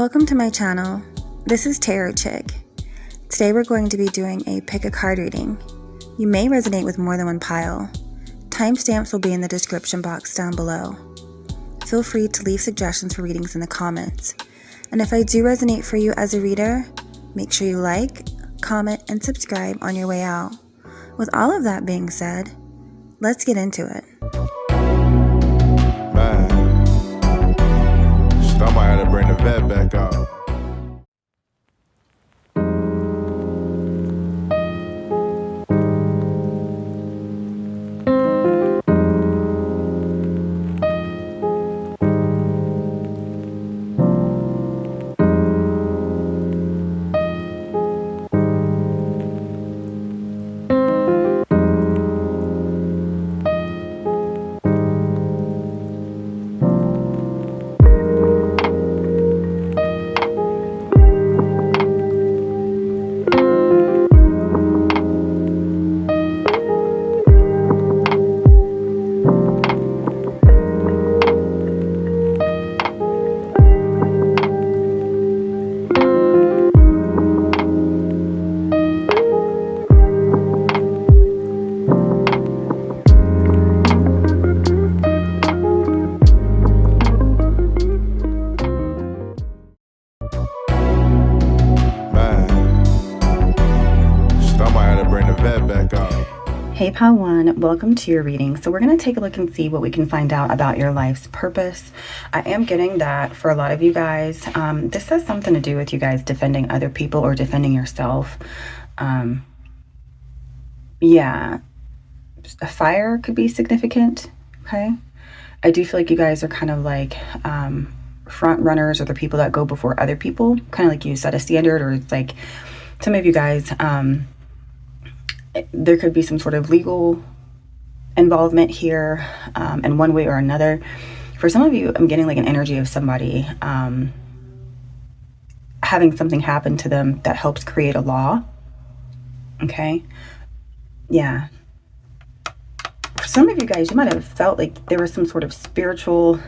Welcome to my channel. This is Tarot Chick. Today we're going to be doing a pick a card reading. You may resonate with more than one pile. Timestamps will be in the description box down below. Feel free to leave suggestions for readings in the comments. And if I do resonate for you as a reader, make sure you like, comment, and subscribe on your way out. With all of that being said, let's get into it. Man, shit, I might have to bring the vet back out. Hey Pile 1, welcome to your reading. So we're going to take a look and see what we can find out about your life's purpose. I am getting that for a lot of you guys. This has something to do with you guys defending other people or defending yourself. Yeah, a fire could be significant, okay? I do feel like you guys are kind of like front runners, or the people that go before other people, kind of like you set a standard, or it's like some of you guys... there could be some sort of legal involvement here in one way or another. For some of you, I'm getting like an energy of somebody having something happen to them that helps create a law. Okay. Yeah. For some of you guys, you might have felt like there was some sort of spiritual...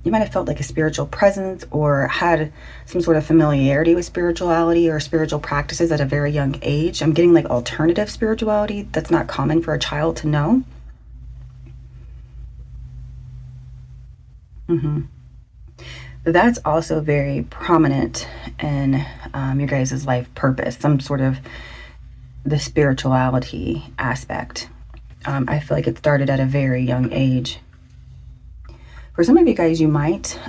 you might have felt like a spiritual presence, or had some sort of familiarity with spirituality or spiritual practices at a very young age. I'm getting like alternative spirituality that's not common for a child to know. That's also very prominent in your guys' life purpose, some sort of the spirituality aspect. I feel like it started at a very young age. For some of you guys, you might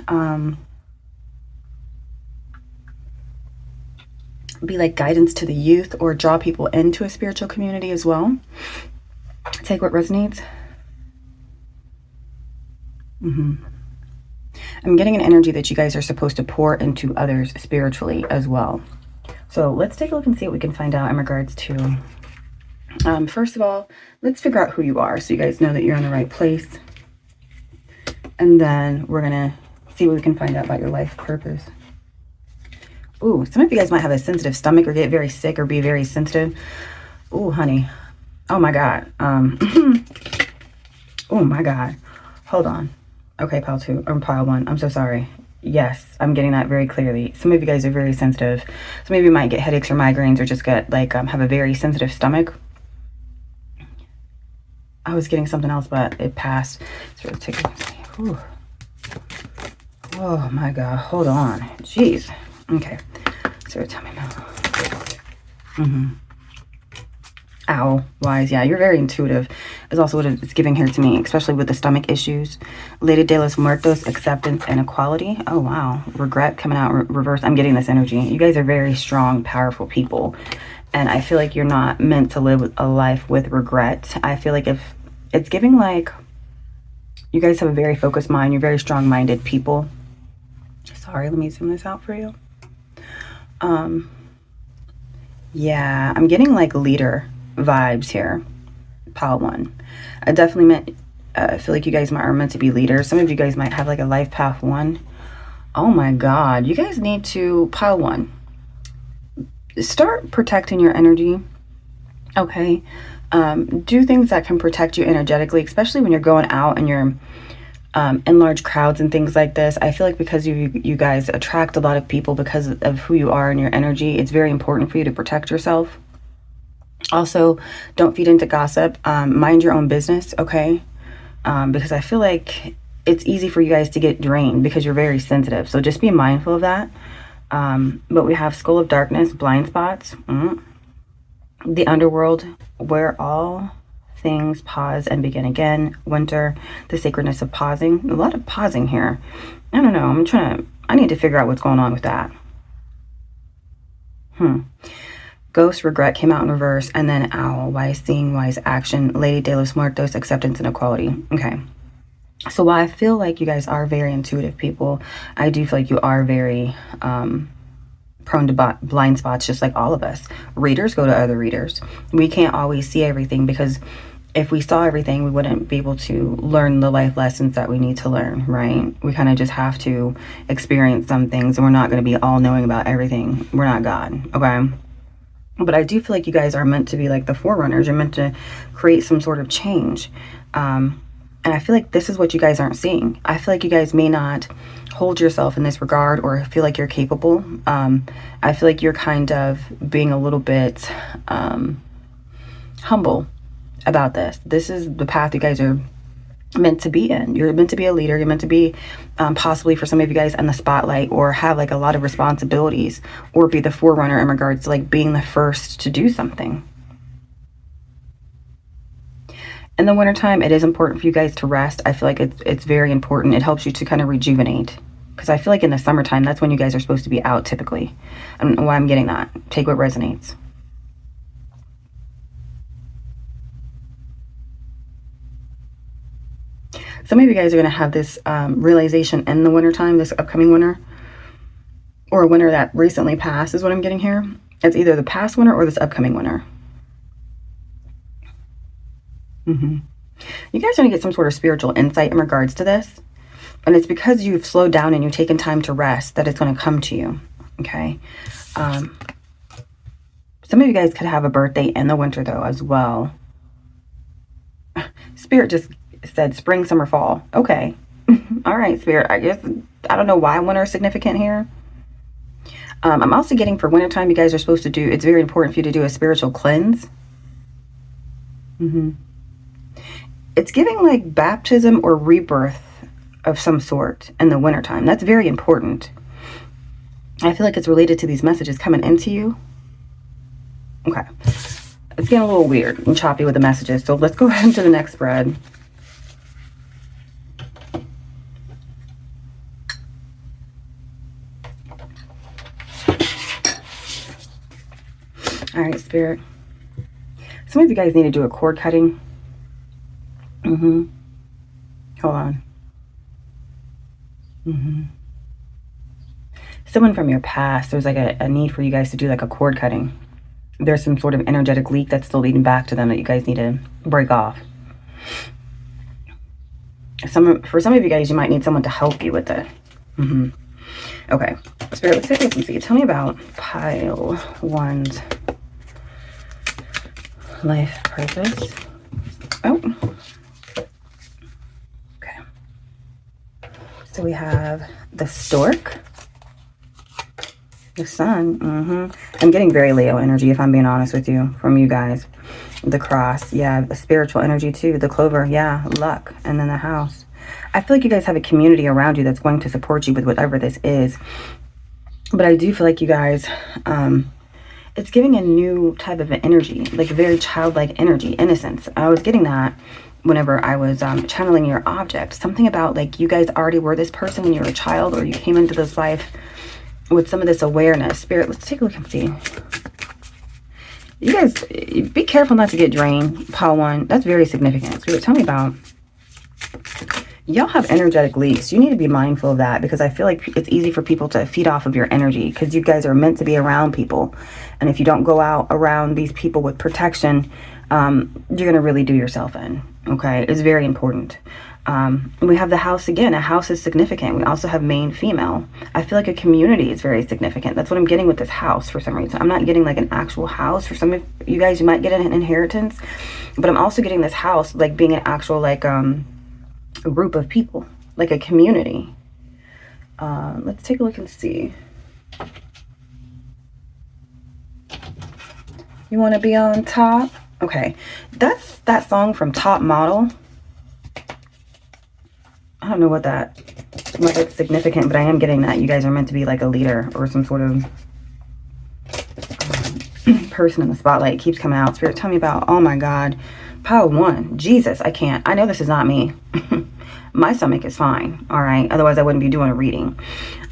be like guidance to the youth, or draw people into a spiritual community as well. Take what resonates. I'm getting an energy that you guys are supposed to pour into others spiritually as well. So let's take a look and see what we can find out in regards to, first of all, let's figure out who you are so you guys know that you're in the right place. And then we're going to see what we can find out about your life purpose. Ooh, some of you guys might have a sensitive stomach, or get very sick, or be very sensitive. Ooh, honey. Oh my God. Oh my God. Hold on. Okay, Pile 2, or Pile 1. I'm so sorry. Yes, I'm getting that very clearly. Some of you guys are very sensitive. Some of you might get headaches or migraines, or just get like, have a very sensitive stomach. I was getting something else, but it passed. So let's take a look. Whew. Oh my God, hold on. Jeez. Okay. So tell me now. Owl wise, yeah, you're very intuitive is also what it's giving here to me, especially with the stomach issues. Lady de los Muertos, acceptance and equality. Oh wow. Regret coming out reverse. I'm getting this energy. You guys are very strong, powerful people. And I feel like you're not meant to live a life with regret. I feel like if it's giving like, you guys have a very focused mind. You're very strong-minded people. Sorry, let me zoom this out for you. Yeah, I'm getting like leader vibes here. Pile 1. I definitely feel like you guys are meant to be leaders. Some of you guys might have like a life path 1. Oh my God. You guys need to, Pile 1, start protecting your energy. Okay. Do things that can protect you energetically, especially when you're going out and you're in large crowds and things like this. I feel like because you guys attract a lot of people because of who you are and your energy, it's very important for you to protect yourself. Also, don't feed into gossip. Mind your own business, okay? Because I feel like it's easy for you guys to get drained because you're very sensitive. So just be mindful of that. But we have Skull of Darkness, blind spots, the underworld, where all things pause and begin again, winter, the sacredness of pausing. A lot of pausing here. I don't know. I need to figure out what's going on with that. Ghost, regret came out in reverse, and then owl, wise seeing, wise action, Lady de los Muertos, acceptance and equality. Okay. So while I feel like you guys are very intuitive people, I do feel like you are very prone to blind spots, just like all of us. Readers go to other readers. We can't always see everything, because if we saw everything, we wouldn't be able to learn the life lessons that we need to learn, right? We kind of just have to experience some things, and we're not going to be all knowing about everything. We're not God, okay? But I do feel like you guys are meant to be like the forerunners. You're meant to create some sort of change. And I feel like this is what you guys aren't seeing. I feel like you guys may not hold yourself in this regard or feel like you're capable. I feel like you're kind of being a little bit humble about this. This is the path you guys are meant to be in. You're meant to be a leader. You're meant to be possibly, for some of you guys, in the spotlight, or have like a lot of responsibilities, or be the forerunner in regards to like being the first to do something. In the wintertime, it is important for you guys to rest. I feel like it's very important. It helps you to kind of rejuvenate, because I feel like in the summertime, that's when you guys are supposed to be out typically. I don't know why I'm getting that. Take what resonates. Some of you guys are going to have this realization in the wintertime, this upcoming winter, or a winter that recently passed is what I'm getting here. It's either the past winter or this upcoming winter. You guys are going to get some sort of spiritual insight in regards to this. And it's because you've slowed down and you've taken time to rest that it's going to come to you. Okay. Some of you guys could have a birthday in the winter though as well. Spirit just said spring, summer, fall. Okay. All right, Spirit. I guess I don't know why winter is significant here. I'm also getting for wintertime, you guys are supposed to do, it's very important for you to do a spiritual cleanse. It's giving like baptism or rebirth of some sort in the wintertime. That's very important. I feel like it's related to these messages coming into you. Okay. It's getting a little weird and choppy with the messages. So let's go ahead into the next spread. All right, Spirit. Some of you guys need to do a cord cutting. Hold on. Someone from your past, there's like a need for you guys to do like a cord cutting. There's some sort of energetic leak that's still leading back to them that you guys need to break off. For some of you guys, you might need someone to help you with it. Okay. Spirit, let's take a look and see. Tell me about pile one's life purpose. Oh. Okay. So we have the stork. The sun. I'm getting very Leo energy, if I'm being honest with you, from you guys. The cross. Yeah, the spiritual energy too. The clover. Yeah, luck. And then the house. I feel like you guys have a community around you that's going to support you with whatever this is. But I do feel like you guys, it's giving a new type of an energy, like a very childlike energy, innocence. I was getting that whenever I was channeling your object. Something about like you guys already were this person when you were a child, or you came into this life with some of this awareness. Spirit, let's take a look and see. You guys, be careful not to get drained. Pile one, that's very significant. Spirit, tell me about, y'all have energetic leaks. You need to be mindful of that, because I feel like it's easy for people to feed off of your energy, because you guys are meant to be around people. And if you don't go out around these people with protection, you're going to really do yourself in. Okay, it's very important. We have the house again. A house is significant. We also have main female. I feel like a community is very significant. That's what I'm getting with this house for some reason. I'm not getting like an actual house. For some of you guys, you might get an inheritance, but I'm also getting this house like being an actual like a group of people. like a community. Let's take a look and see. You want to be on top? Okay, that's that song from Top Model. I don't know what it's significant, but I am getting that you guys are meant to be like a leader or some sort of person in the spotlight. It keeps coming out. Spirit, tell me about, oh my God, pile 1. Jesus, I can't. I know this is not me. My stomach is fine, all right? Otherwise, I wouldn't be doing a reading.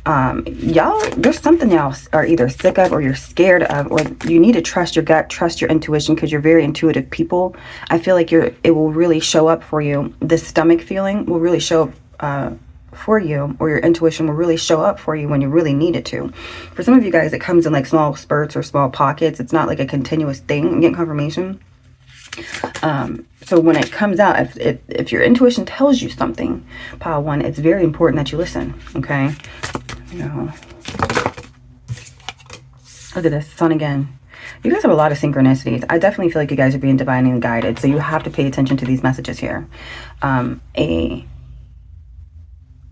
Y'all, there's something y'all are either sick of or you're scared of, or you need to trust your gut, trust your intuition, because you're very intuitive people. I feel like it will really show up for you. This stomach feeling will really show up for you, or your intuition will really show up for you when you really need it to. For some of you guys, it comes in like small spurts or small pockets. It's not like a continuous thing. I'm getting confirmation. So when it comes out, if your intuition tells you something, pile 1, it's very important that you listen. Okay. Look at this sun again. You guys have a lot of synchronicities. I definitely feel like you guys are being divinely guided, so you have to pay attention to these messages here. A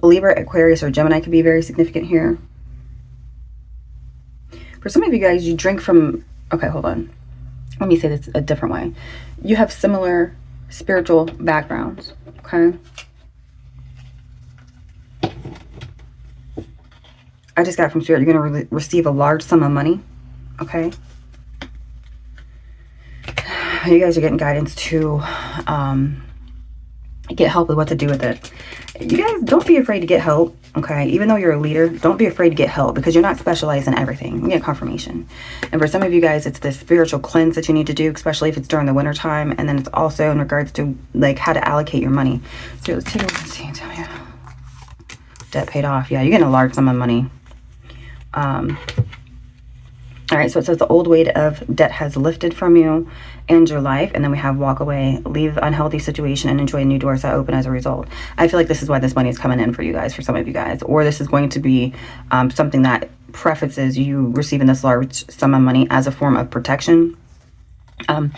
Libra, Aquarius, or Gemini could be very significant here. For some of you guys, you drink from, okay, hold on, let me say this a different way. You have similar spiritual backgrounds. Okay, I just got from Spirit, you're going to receive a large sum of money. Okay, you guys are getting guidance to get help with what to do with it. You guys, don't be afraid to get help. Okay, even though you're a leader, don't be afraid to get help, because you're not specialized in everything. You get confirmation. And for some of you guys, it's this spiritual cleanse that you need to do, especially if it's during the winter time. And then it's also in regards to like how to allocate your money. So let's take a look and see. Tell me. Debt paid off. Yeah, you're getting a large sum of money. All right, so it says the old weight of debt has lifted from you and your life. And then we have walk away, leave unhealthy situation, and enjoy new doors that open as a result. I feel like this is why this money is coming in for you guys, for some of you guys. Or this is going to be something that prefaces you receiving this large sum of money as a form of protection. I'm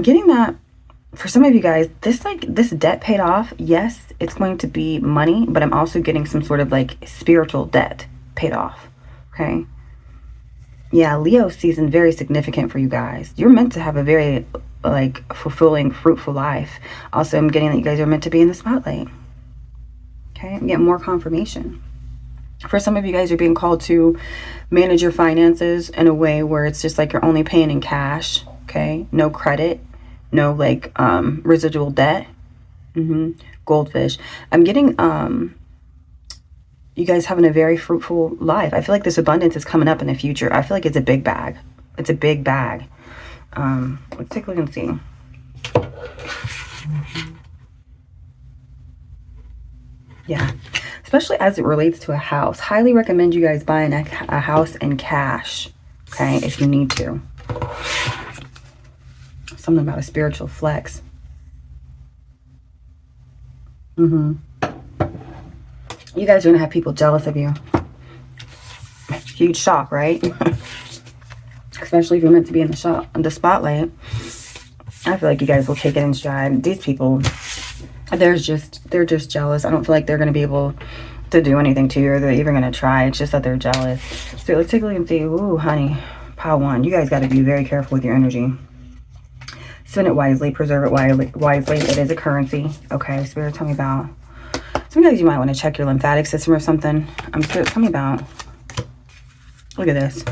getting that for some of you guys, this debt paid off. Yes, it's going to be money, but I'm also getting some sort of like spiritual debt paid off. Okay. Yeah, Leo season, very significant for you guys. You're meant to have a very like fulfilling, fruitful life. Also, I'm getting that you guys are meant to be in the spotlight. Okay, I'm getting more confirmation. For some of you guys, you're being called to manage your finances in a way where it's just like you're only paying in cash. Okay, no credit, no like residual debt. Goldfish. I'm getting you guys having a very fruitful life. I feel like this abundance is coming up in the future. I feel like it's a big bag. It's a big bag. Let's take a look and see. Yeah. Especially as it relates to a house. Highly recommend you guys buying a house in cash. Okay, if you need to. Something about a spiritual flex. You guys are going to have people jealous of you. Huge shock, right? Especially if you're meant to be in the spotlight. I feel like you guys will take it in stride. These people, they're just jealous. I don't feel like they're going to be able to do anything to you, or they're even going to try. It's just that they're jealous. So let's take a look and see. Ooh, honey, pile 1. You guys got to be very careful with your energy. Spend it wisely. Preserve it wisely. It is a currency. Okay, Spirit, tell me about... Sometimes you might want to check your lymphatic system or something. Spirit, tell me about... Look at this.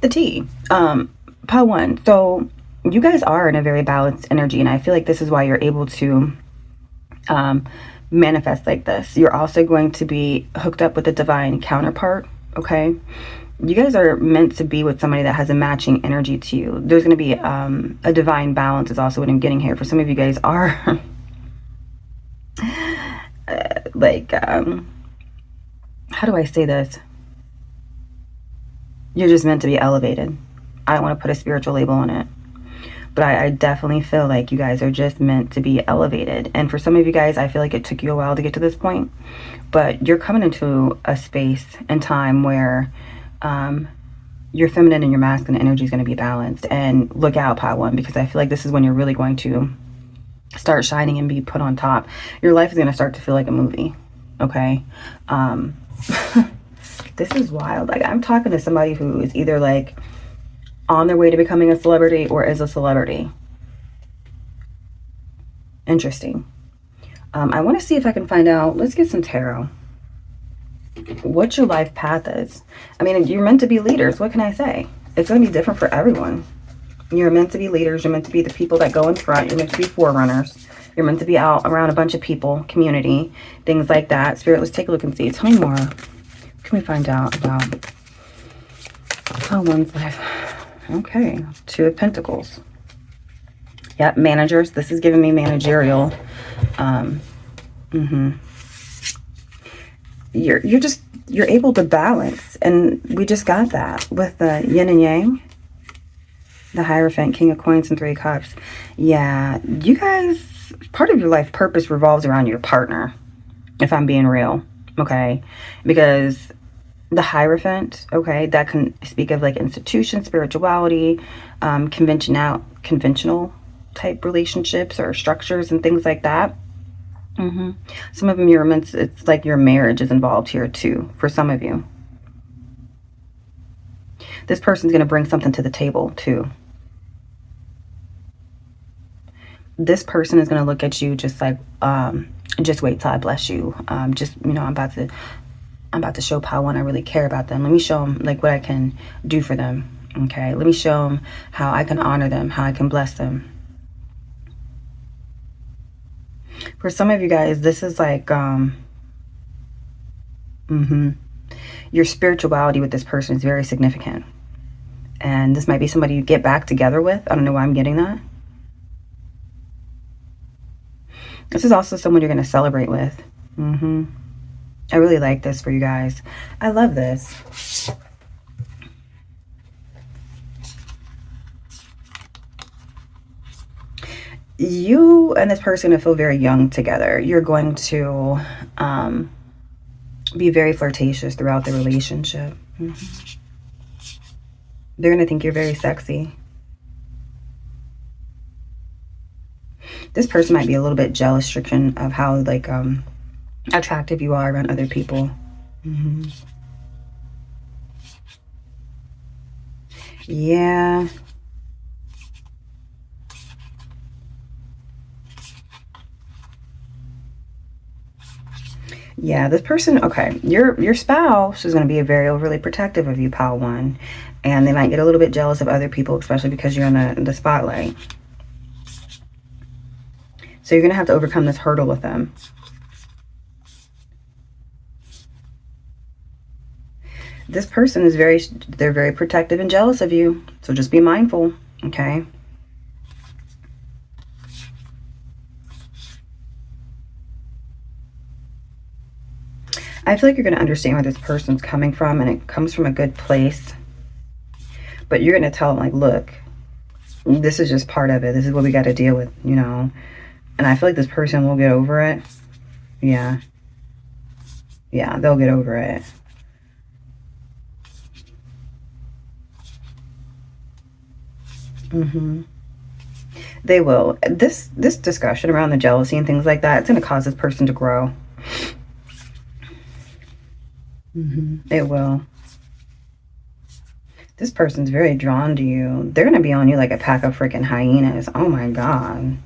The T. Pile 1. So you guys are in a very balanced energy, and I feel like this is why you're able to manifest like this. You're also going to be hooked up with a divine counterpart. Okay. You guys are meant to be with somebody that has a matching energy to you. There's going to be a divine balance is also what I'm getting here. For some of you guys are like, how do I say this? You're just meant to be elevated. I don't want to put a spiritual label on it. But I definitely feel like you guys are just meant to be elevated. And for some of you guys, I feel like it took you a while to get to this point. But you're coming into a space and time where your feminine and your masculine energy is going to be balanced. And look out, Pile 1, because I feel like this is when you're really going to start shining and be put on top. Your life is going to start to feel like a movie. Okay. This is wild. Like, I'm talking to somebody who is either like on their way to becoming a celebrity or is a celebrity. Interesting. I want to see if I can find out. Let's get some tarot. What your life path is. I mean, you're meant to be leaders. What can I say? It's going to be different for everyone. You're meant to be leaders. You're meant to be the people that go in front. You're meant to be forerunners. You're meant to be out around a bunch of people, community, things like that. Spirit, let's take a look and see. Tell me more. What can we find out about one's life? Okay. 2 of Pentacles. Yep, managers. This is giving me managerial. You're able to balance, and we just got that with the yin and yang, the Hierophant, King of Coins, and 3 of Cups. Yeah, you guys, part of your life purpose revolves around your partner, if I'm being real, okay? Because the Hierophant, okay, that can speak of like institution, spirituality, conventional type relationships or structures and things like that. Some of them it's like your marriage is involved here too, for some of you. This person's going to bring something to the table too. This person is going to look at you just like, just wait till I bless you. Just, you know, I'm about to show Pile 1 I really care about them. Let me show them like what I can do for them. Okay. Let me show them how I can honor them, how I can bless them. For some of you guys, this is like, your spirituality with this person is very significant. And this might be somebody you get back together with. I don't know why I'm getting that. This is also someone you're going to celebrate with. I really like this for you guys. I love this. You and this person are going to feel very young together. You're going to be very flirtatious throughout the relationship. They're going to think you're very sexy. This person might be a little bit jealous stricken of how like attractive you are around other people. Yeah. Yeah, this person, okay, your spouse is going to be very overly protective of you, Pile 1. And they might get a little bit jealous of other people, especially because you're in the spotlight. So you're going to have to overcome this hurdle with them. This person is they're very protective and jealous of you. So just be mindful, okay? I feel like you're going to understand where this person's coming from, and it comes from a good place. But you're going to tell them, like, look, this is just part of it. This is what we got to deal with, you know. And I feel like this person will get over it. Yeah. Yeah, they'll get over it. They will. This discussion around the jealousy and things like that, it's going to cause this person to grow. It will. This person's very drawn to you. They're going to be on you like a pack of freaking hyenas. Oh my God.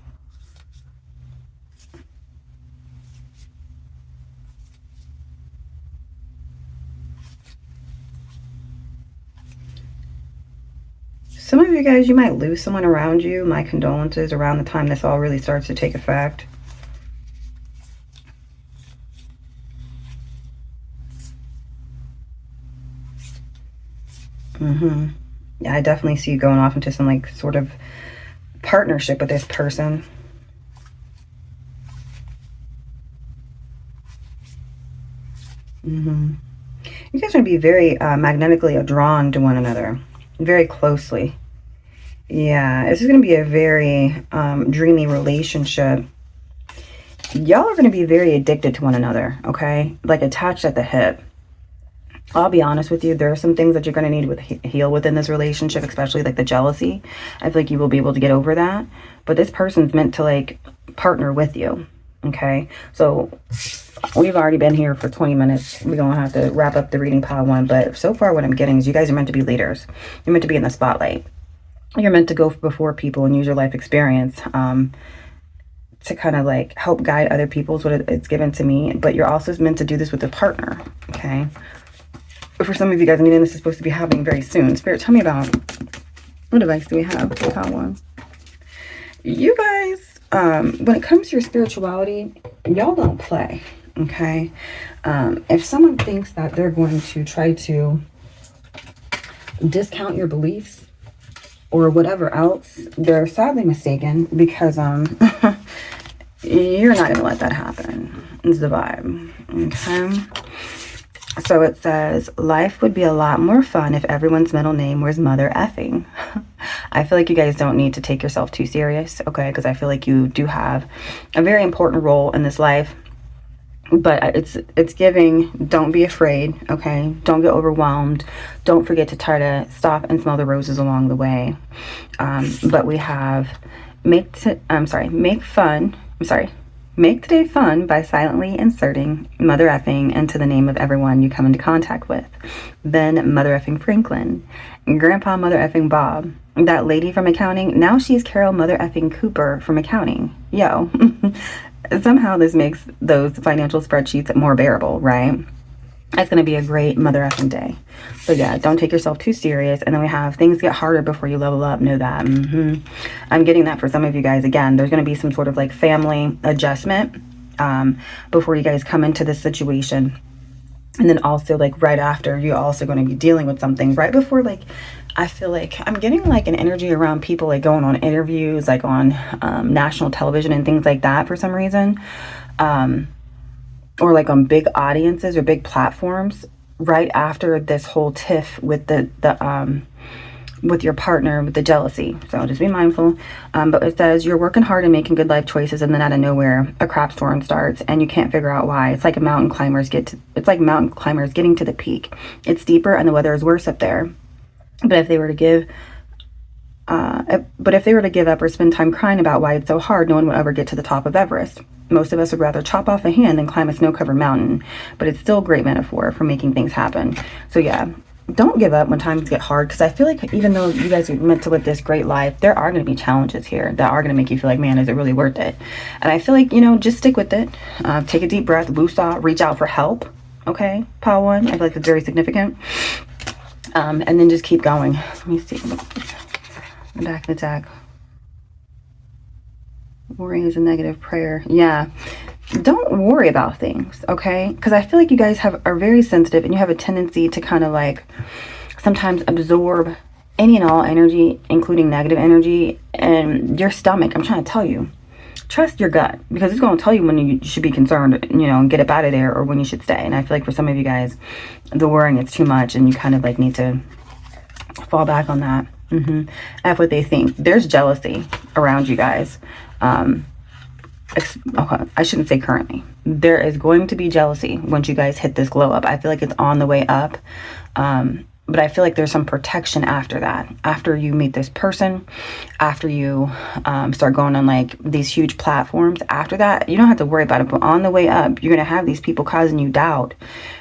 Some of you guys, you might lose someone around you. My condolences around the time this all really starts to take effect. Yeah, I definitely see you going off into some like sort of partnership with this person. You guys are going to be very magnetically drawn to one another. Very closely. Yeah, this is going to be a very dreamy relationship. Y'all are going to be very addicted to one another, okay? Like attached at the hip. I'll be honest with you, there are some things that you're going to need to heal within this relationship, especially like the jealousy. I feel like you will be able to get over that. But this person's meant to like partner with you. Okay. So we've already been here for 20 minutes. We're going to have to wrap up the reading pile one. But so far what I'm getting is you guys are meant to be leaders. You're meant to be in the spotlight. You're meant to go before people and use your life experience to kind of like help guide other people is what it's given to me. But you're also meant to do this with a partner. Okay. For some of you guys, I mean, this is supposed to be happening very soon. Spirit, tell me about, what advice do we have? Pile one. You guys, when it comes to your spirituality, y'all don't play, okay? If someone thinks that they're going to try to discount your beliefs or whatever else, they're sadly mistaken, because you're not going to let that happen. It's the vibe, okay? So it says, life would be a lot more fun if everyone's middle name was mother effing. I feel like you guys don't need to take yourself too serious, okay? Because I feel like you do have a very important role in this life. But it's giving, don't be afraid, okay? Don't get overwhelmed. Don't forget to try to stop and smell the roses along the way. But we have make today fun by silently inserting mother effing into the name of everyone you come into contact with. Then mother effing Franklin, Grandpa mother effing Bob, that lady from accounting, now she's Carol mother effing Cooper from accounting. Yo, somehow this makes those financial spreadsheets more bearable, right? It's going to be a great mother effing day. So yeah, don't take yourself too serious. And then we have things get harder before you level up. Know that. I'm getting that for some of you guys. Again, there's going to be some sort of like family adjustment before you guys come into this situation. And then also like right after, you're also going to be dealing with something right before, like, I feel like I'm getting like an energy around people like going on interviews, like on national television and things like that for some reason. Or like on big audiences or big platforms right after this whole tiff with the with your partner, with the jealousy. So just be mindful. But it says you're working hard and making good life choices, and then out of nowhere a crap storm starts and you can't figure out why. It's like mountain climbers getting to the peak. It's steeper and the weather is worse up there. But if they were to give up or spend time crying about why it's so hard, no one would ever get to the top of Everest. Most of us would rather chop off a hand than climb a snow-covered mountain, but it's still a great metaphor for making things happen. So yeah, don't give up when times get hard, because I feel like even though you guys are meant to live this great life, there are going to be challenges here that are going to make you feel like, man, is it really worth it? And I feel like, just stick with it. Take a deep breath, woosah, reach out for help. Okay, pile one. I feel like it's very significant. And then just keep going. Let me see. The back of the deck. Worrying is a negative prayer. Yeah. Don't worry about things, okay? Because I feel like you guys are very sensitive, and you have a tendency to kind of like sometimes absorb any and all energy, including negative energy, and your stomach. I'm trying to tell you, trust your gut, because it's going to tell you when you should be concerned, and get up out of there, or when you should stay. And I feel like for some of you guys, the worrying is too much, and you kind of like need to fall back on that. F what they think. There's jealousy around you guys. Okay, I shouldn't say currently. There is going to be jealousy once you guys hit this glow up. I feel like it's on the way up. But I feel like there's some protection after that. After you meet this person, after you start going on like these huge platforms, after that, you don't have to worry about it. But on the way up, you're going to have these people causing you doubt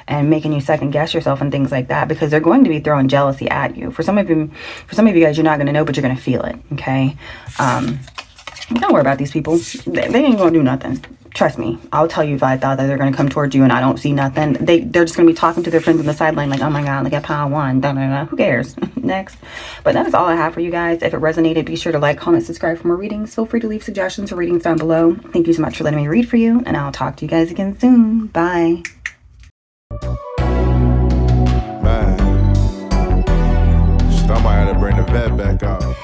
and making you second guess yourself and things like that, because they're going to be throwing jealousy at you. For some of you guys, you're not going to know, but you're going to feel it. Okay. Don't worry about these people. They ain't going to do nothing. Trust me. I'll tell you if I thought that they're going to come towards you and I don't see nothing. They're just going to be talking to their friends on the sideline like, oh my God, look at pile one. Da, da, da. Who cares? Next. But that is all I have for you guys. If it resonated, be sure to like, comment, subscribe for more readings. Feel free to leave suggestions or readings down below. Thank you so much for letting me read for you, and I'll talk to you guys again soon. Bye. Man, shit, I might have to bring the vet back out.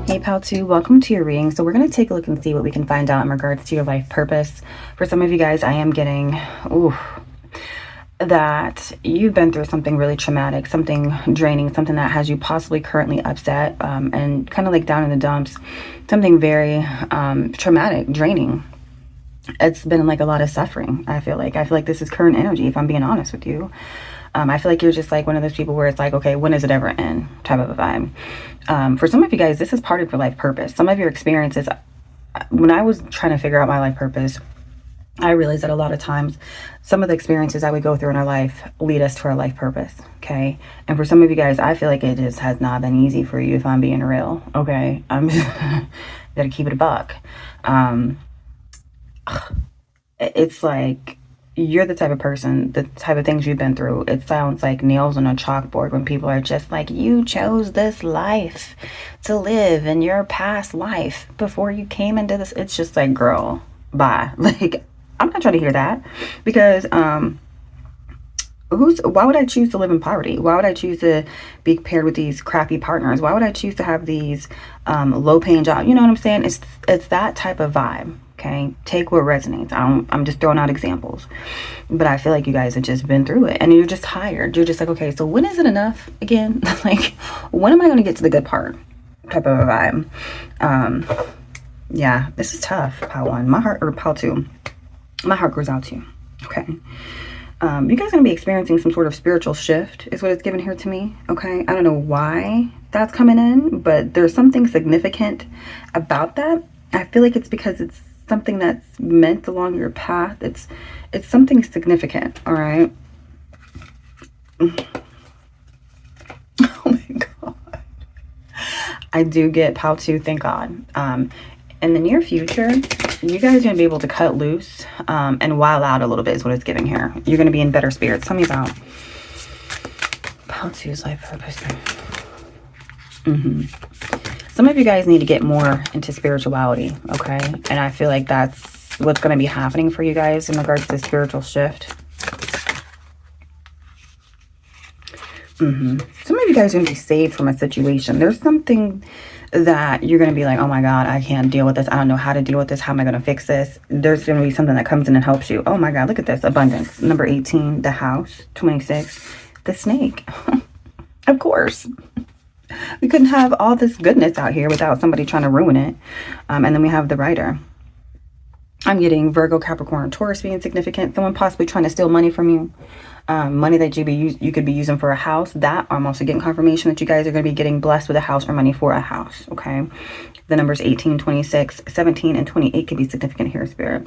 Hey pal 2, welcome to your reading. So we're going to take a look and see what we can find out in regards to your life purpose. For some of you guys, I am getting that you've been through something really traumatic, something draining, something that has you possibly currently upset and kind of like down in the dumps, something very traumatic, draining. it's been like a lot of suffering. I feel like this is current energy, if I'm being honest with you. I feel like you're just like one of those people where it's like, okay, when does it ever end type of a vibe. For some of you guys, this is part of your life purpose. Some of your experiences, when I was trying to figure out my life purpose, I realized that a lot of times some of the experiences that we go through in our life lead us to our life purpose. Okay. And for some of you guys, I feel like it just has not been easy for you, if I'm being real. Okay. I'm just gotta keep it a buck. It's like, you're the type of person, the type of things you've been through, it sounds like nails on a chalkboard when people are just like, you chose this life to live in your past life before you came into this. It's just like, girl, bye. Like, I'm not trying to hear that, because why would I choose to live in poverty? Why would I choose to be paired with these crappy partners? Why would I choose to have these low paying jobs? You know what I'm saying? It's that type of vibe. Okay, take what resonates. I'm just throwing out examples, but I feel like you guys have just been through it, and you're just tired. You're just like, okay, so when is it enough again? Like, when am I going to get to the good part? Type of a vibe. Yeah, this is tough. Pile 1, my heart, or pile 2, my heart goes out to you. Okay. You guys are going to be experiencing some sort of spiritual shift, is what it's given here to me. Okay. I don't know why that's coming in, but there's something significant about that. I feel like it's because it's something that's meant along your path. It's something significant. All right. Oh my God. I do get pile 2. Thank God. In the near future, you guys are going to be able to cut loose and wild out a little bit, is what it's giving here. You're going to be in better spirits. Tell me about pile 2's life purpose. Some of you guys need to get more into spirituality, okay? And I feel like that's what's going to be happening for you guys in regards to the spiritual shift. Some of you guys are going to be saved from a situation. There's something that you're going to be like, oh my God, I can't deal with this. I don't know how to deal with this. How am I going to fix this? There's going to be something that comes in and helps you. Oh my God, look at this. Abundance. Number 18, the house. 26, the snake. Of course. We couldn't have all this goodness out here without somebody trying to ruin it. And then we have the writer. I'm getting Virgo, Capricorn, Taurus being significant. Someone possibly trying to steal money from you. Money that you could be using for a house. That I'm also getting confirmation that you guys are going to be getting blessed with a house or money for a house. Okay. The numbers 18, 26, 17, and 28 could be significant here, Spirit.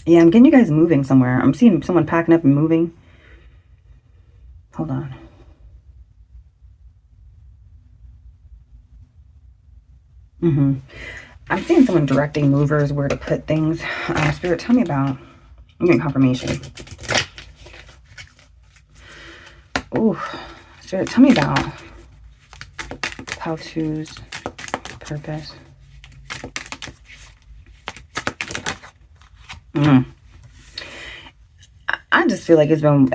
Yeah, I'm getting you guys moving somewhere. I'm seeing someone packing up and moving. Hold on. I'm seeing someone directing movers where to put things. Spirit, tell me about. I'm getting confirmation. Ooh, Spirit, tell me about how to's purpose. I just feel like it's been.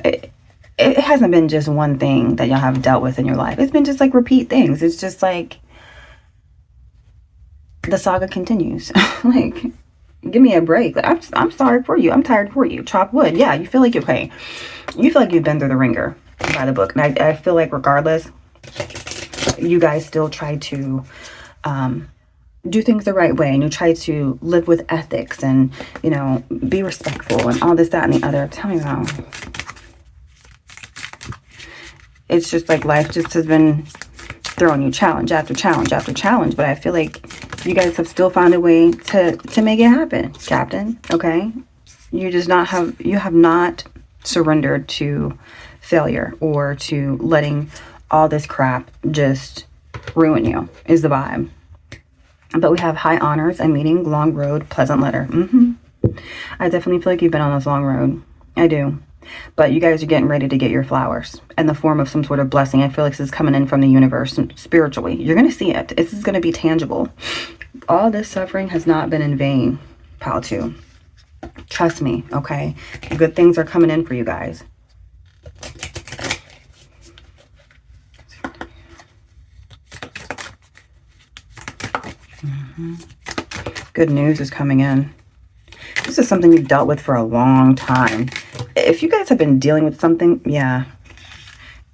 It hasn't been just one thing that y'all have dealt with in your life. It's been just like repeat things. It's just like the saga continues. Like, give me a break. Like, I'm sorry for you. I'm tired for you. Chop wood. Yeah, you feel like you're okay. You feel like you've been through the ringer by the book. And I feel like regardless, you guys still try to do things the right way. And you try to live with ethics and, you know, be respectful and all this, that, and the other. Tell me about. It's just like life just has been throwing you challenge after challenge after challenge. But I feel like you guys have still found a way to make it happen, Captain. Okay? You have not surrendered to failure or to letting all this crap just ruin you, is the vibe. But we have high honors, a meeting, long road, pleasant letter. I definitely feel like you've been on this long road. I do. But you guys are getting ready to get your flowers in the form of some sort of blessing. I feel like this is coming in from the universe spiritually. You're going to see it. This is going to be tangible. All this suffering has not been in vain, pal 2. Trust me, okay? Good things are coming in for you guys. Good news is coming in. This is something you've dealt with for a long time. If you guys have been dealing with something, yeah.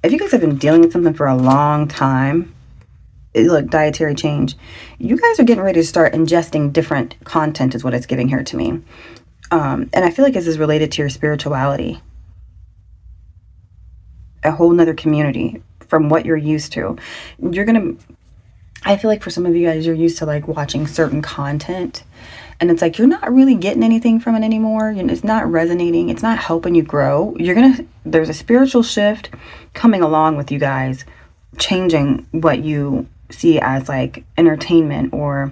If you guys have been dealing with something for a long time, look, dietary change. You guys are getting ready to start ingesting different content is what it's giving here to me. And I feel like this is related to your spirituality. A whole nother community from what you're used to. I feel like for some of you guys, you're used to like watching certain content, and it's like you're not really getting anything from it anymore. It's not resonating. It's not helping you grow. There's a spiritual shift coming along with you guys, changing what you see as like entertainment or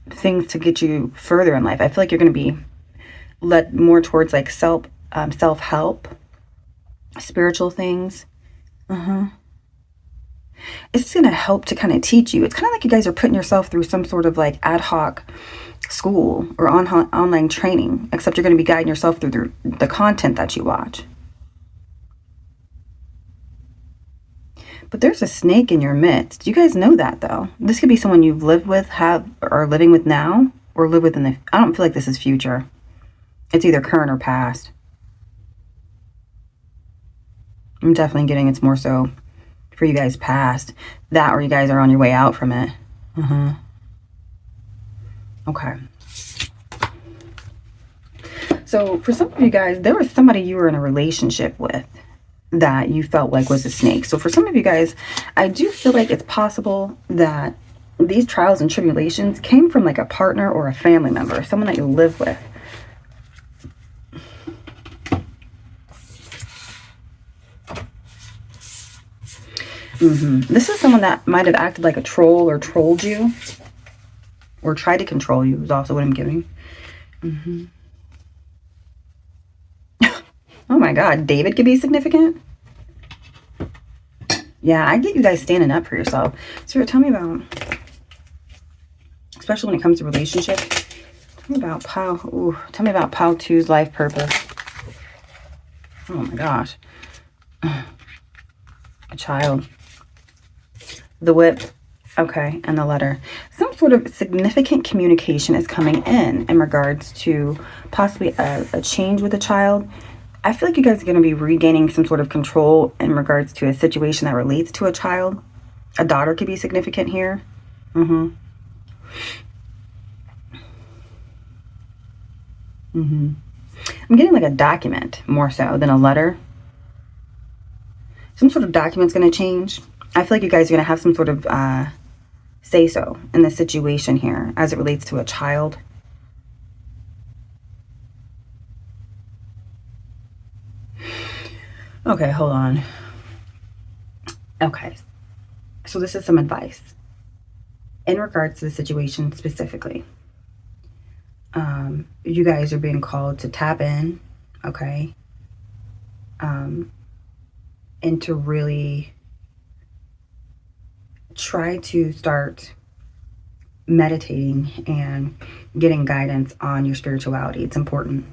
things to get you further in life. I feel like you're going to be led more towards like self-help, spiritual things. It's going to help to kind of teach you. It's kind of like you guys are putting yourself through some sort of like ad hoc school or online training, except you're going to be guiding yourself through the content that you watch. But there's a snake in your midst. You guys know that, though. This could be someone you've lived with, are living with now, or live with in the... I don't feel like this is future. It's either current or past. I'm definitely getting it's more so for you guys past. That or you guys are on your way out from it. Okay. So for some of you guys, there was somebody you were in a relationship with that you felt like was a snake. So for some of you guys, I do feel like it's possible that these trials and tribulations came from like a partner or a family member, someone that you live with. This is someone that might have acted like a troll or trolled you or tried to control you is also what I'm getting. Oh my God, David could be significant. Yeah, I get you guys standing up for yourself. So tell me about, especially when it comes to relationships, tell me about Pile 2's life purpose. Oh my gosh. A child. The whip. Okay, and the letter. Some sort of significant communication is coming in regards to possibly a change with a child. I feel like you guys are going to be regaining some sort of control in regards to a situation that relates to a child. A daughter could be significant here. I'm getting like a document more so than a letter. Some sort of document's going to change. I feel like you guys are going to have some sort of say-so in the situation here as it relates to a child. Okay, hold on. Okay, so this is some advice in regards to the situation specifically. You guys are being called to tap in, okay, and to really try to start meditating and getting guidance on your spirituality. It's important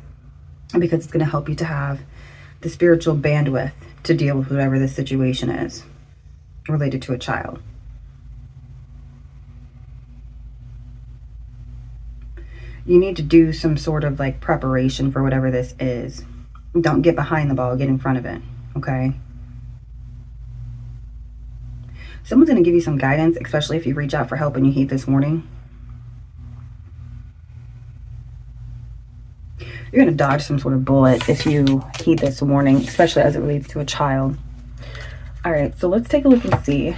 because it's going to help you to have the spiritual bandwidth to deal with whatever the situation is related to a child. You need to do some sort of like preparation for whatever this is. Don't get behind the ball, get in front of it, okay? Someone's going to give you some guidance, especially if you reach out for help and you heed this warning. You're going to dodge some sort of bullet if you heed this warning, especially as it relates to a child. All right, so let's take a look and see.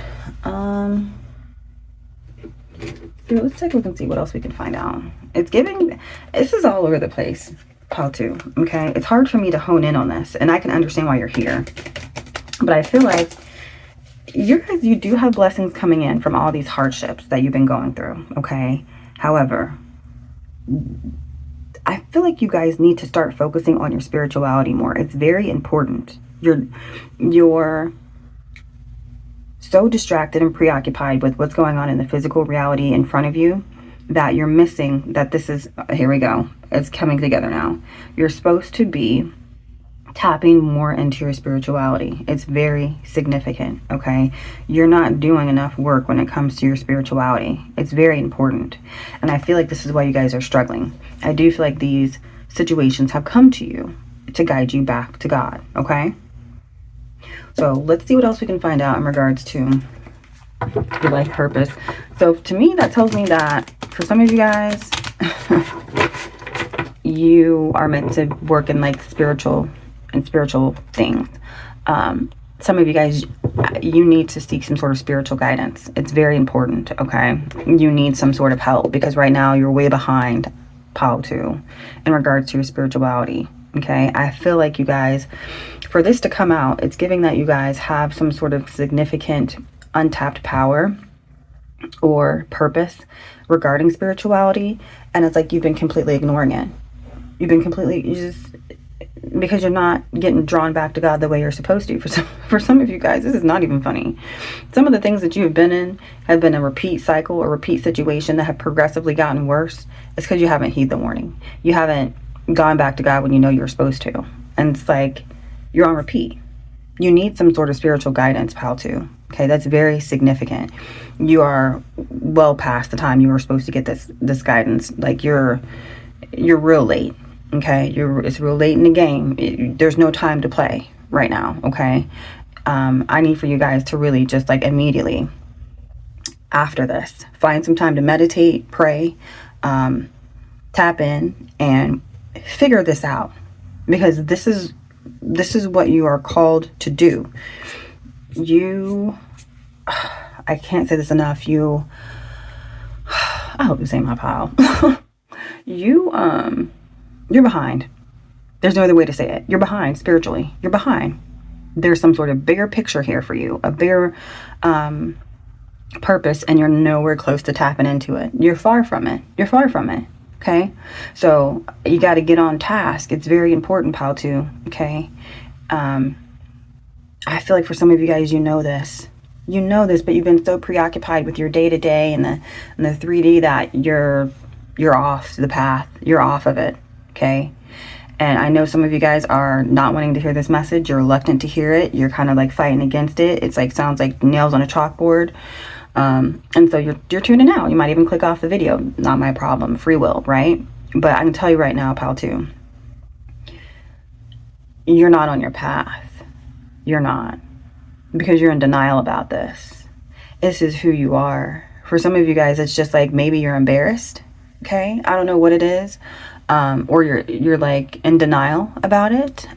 Let's take a look and see what else we can find out. It's giving, this is all over the place, Pile 2, okay? It's hard for me to hone in on this, and I can understand why you're here. But I feel like you do have blessings coming in from all these hardships that you've been going through, okay? However, I feel like you guys need to start focusing on your spirituality more. It's very important. You're so distracted and preoccupied with what's going on in the physical reality in front of you that you're missing that this is, here we go, it's coming together now. You're supposed to be tapping more into your spirituality. It's very significant, okay? You're not doing enough work when it comes to your spirituality. It's very important. And I feel like this is why you guys are struggling. I do feel like these situations have come to you to guide you back to God, okay? So let's see what else we can find out in regards to your life purpose. So to me, that tells me that for some of you guys, you are meant to work in like spiritual things. Some of you guys, you need to seek some sort of spiritual guidance. It's very important, okay? You need some sort of help because right now you're way behind Pao 2 in regards to your spirituality, okay? I feel like you guys, for this to come out, it's giving that you guys have some sort of significant untapped power or purpose regarding spirituality, and it's like you've been completely ignoring it. You've been completely, because you're not getting drawn back to God the way you're supposed to. For some of you guys, this is not even funny. Some of the things that you have been in have been a repeat cycle or repeat situation that have progressively gotten worse. It's because you haven't heeded the warning. You haven't gone back to God when you know you're supposed to. And it's like you're on repeat. You need some sort of spiritual guidance, Pal 2. Okay, that's very significant. You are well past the time you were supposed to get this guidance. Like you're real late. Okay, it's real late in the game. There's no time to play right now. Okay, I need for you guys to really just like immediately after this find some time to meditate, pray, tap in, and figure this out, because this is what you are called to do. I can't say this enough. I hope this ain't my pile. You're behind. There's no other way to say it. You're behind spiritually. You're behind. There's some sort of bigger picture here for you, a bigger purpose, and you're nowhere close to tapping into it. You're far from it. You're far from it. Okay? So you got to get on task. It's very important, Pal 2. Okay? I feel like for some of you guys, you know this. You know this, but you've been so preoccupied with your day-to-day and the 3D that you're off the path. You're off of it. Okay. And I know some of you guys are not wanting to hear this message. You're reluctant to hear it. You're kind of like fighting against it. It's like, sounds like nails on a chalkboard. And so you're tuning out. You might even click off the video. Not my problem. Free will, right? But I can tell you right now, Pal 2, you're not on your path. You're not. Because you're in denial about this. This is who you are. For some of you guys, it's just like maybe you're embarrassed. Okay. I don't know what it is. Or you're like in denial about it.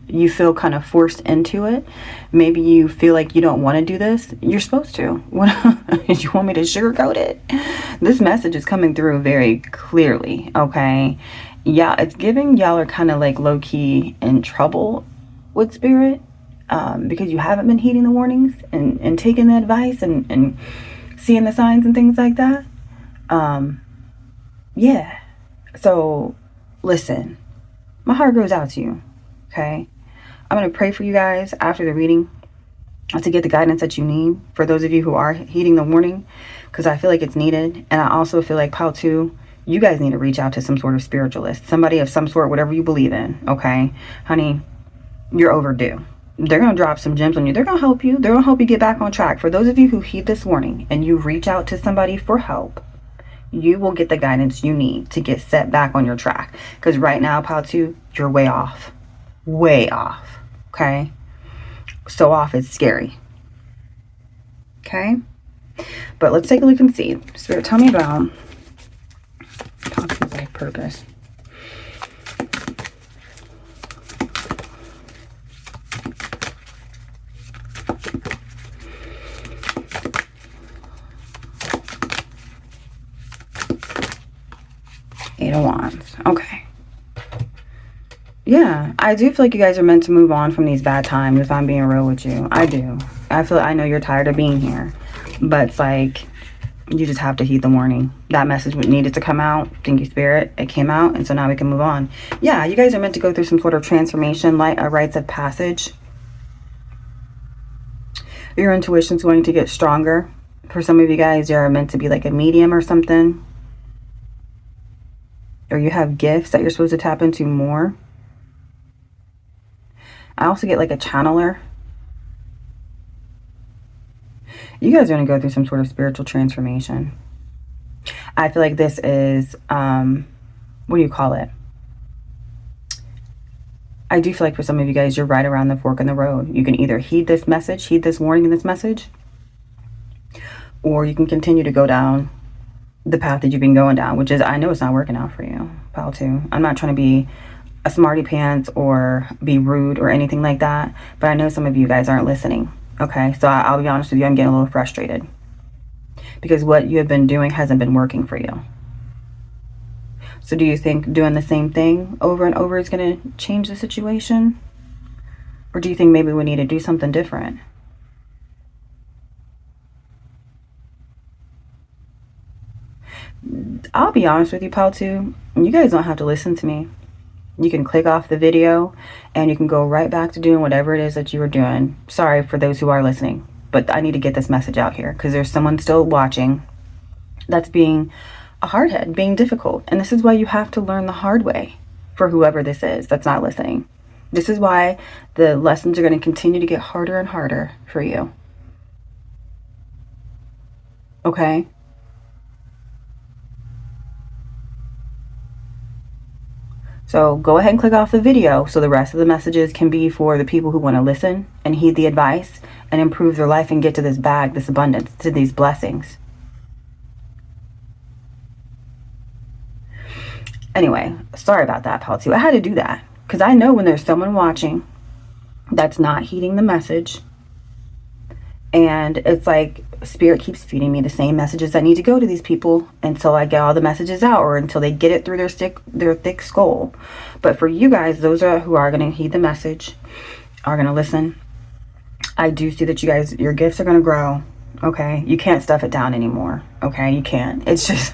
You feel kind of forced into it. Maybe you feel like you don't want to do this. You're supposed to. What, you want me to sugarcoat it? This message is coming through very clearly. Okay. Yeah, it's giving y'all are kind of like low key in trouble with spirit, because you haven't been heeding the warnings and taking the advice and seeing the signs and things like that. Yeah. So, listen, my heart goes out to you, okay? I'm going to pray for you guys after the reading to get the guidance that you need for those of you who are heeding the warning, because I feel like it's needed. And I also feel like, Pal 2, you guys need to reach out to some sort of spiritualist, somebody of some sort, whatever you believe in, okay? Honey, you're overdue. They're going to drop some gems on you. They're going to help you. They're going to help you get back on track. For those of you who heed this warning and you reach out to somebody for help, you will get the guidance you need to get set back on your track. Because right now, Pal 2, you're way off. Way off. Okay? So off, it's scary. Okay? But let's take a look and see. Spirit, tell me about Pal 2's life purpose. Eight of Wands. Okay. Yeah, I do feel like you guys are meant to move on from these bad times, if I'm being real with you. I do. I know you're tired of being here, but it's like you just have to heed the warning. That message needed to come out. Thank you, Spirit. It came out, and so now we can move on. Yeah, you guys are meant to go through some sort of transformation, like a rites of passage. Your intuition's going to get stronger. For some of you guys, you're meant to be like a medium or something. Or you have gifts that you're supposed to tap into more. I also get like a channeler. You guys are going to go through some sort of spiritual transformation. I feel like this is, what do you call it? I do feel like for some of you guys, you're right around the fork in the road. You can either heed this message, heed this warning in this message, or you can continue to go down the path that you've been going down, which is, I know it's not working out for you, pal, too. I'm not trying to be a smarty pants or be rude or anything like that, but I know some of you guys aren't listening. Okay, so I'll be honest with you, I'm getting a little frustrated because what you have been doing hasn't been working for you. So do you think doing the same thing over and over is going to change the situation? Or do you think maybe we need to do something different? I'll be honest with you, pal, too. You guys don't have to listen to me. You can click off the video and you can go right back to doing whatever it is that you were doing. Sorry for those who are listening, but I need to get this message out here because there's someone still watching that's being a hardhead, being difficult. And this is why you have to learn the hard way for whoever this is that's not listening. This is why the lessons are going to continue to get harder and harder for you. Okay? So go ahead and click off the video so the rest of the messages can be for the people who want to listen and heed the advice and improve their life and get to this bag, this abundance, to these blessings. Anyway, sorry about that, pal, too. I had to do that because I know when there's someone watching that's not heeding the message, and it's like Spirit keeps feeding me the same messages that need to go to these people until I get all the messages out or until they get it through their thick skull. But for you guys, those are who are going to heed the message, are going to listen. I do see that you guys, your gifts are going to grow. Okay, you can't stuff it down anymore. Okay, you can't. It's just,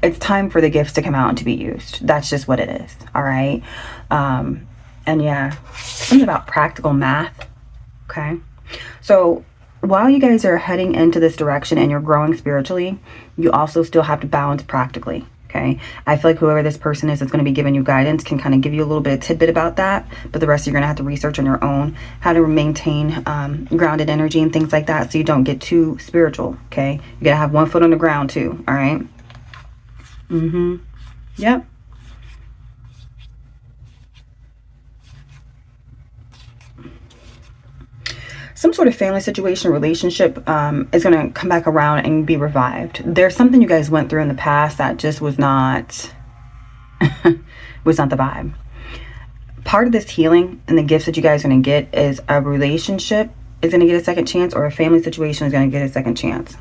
it's time for the gifts to come out and to be used. That's just what it is. All right. And yeah, something about practical math. Okay, so while you guys are heading into this direction and you're growing spiritually, you also still have to balance practically. Okay, I feel like whoever this person is that's going to be giving you guidance can kind of give you a little bit of tidbit about that, but the rest you're going to have to research on your own how to maintain grounded energy and things like that so you don't get too spiritual. Okay, you got to have one foot on the ground too. All right. Yep. Some sort of family situation, relationship is going to come back around and be revived. There's something you guys went through in the past that just was not was not the vibe. Part of this healing and the gifts that you guys are going to get is a relationship is going to get a second chance, or a family situation is going to get a second chance.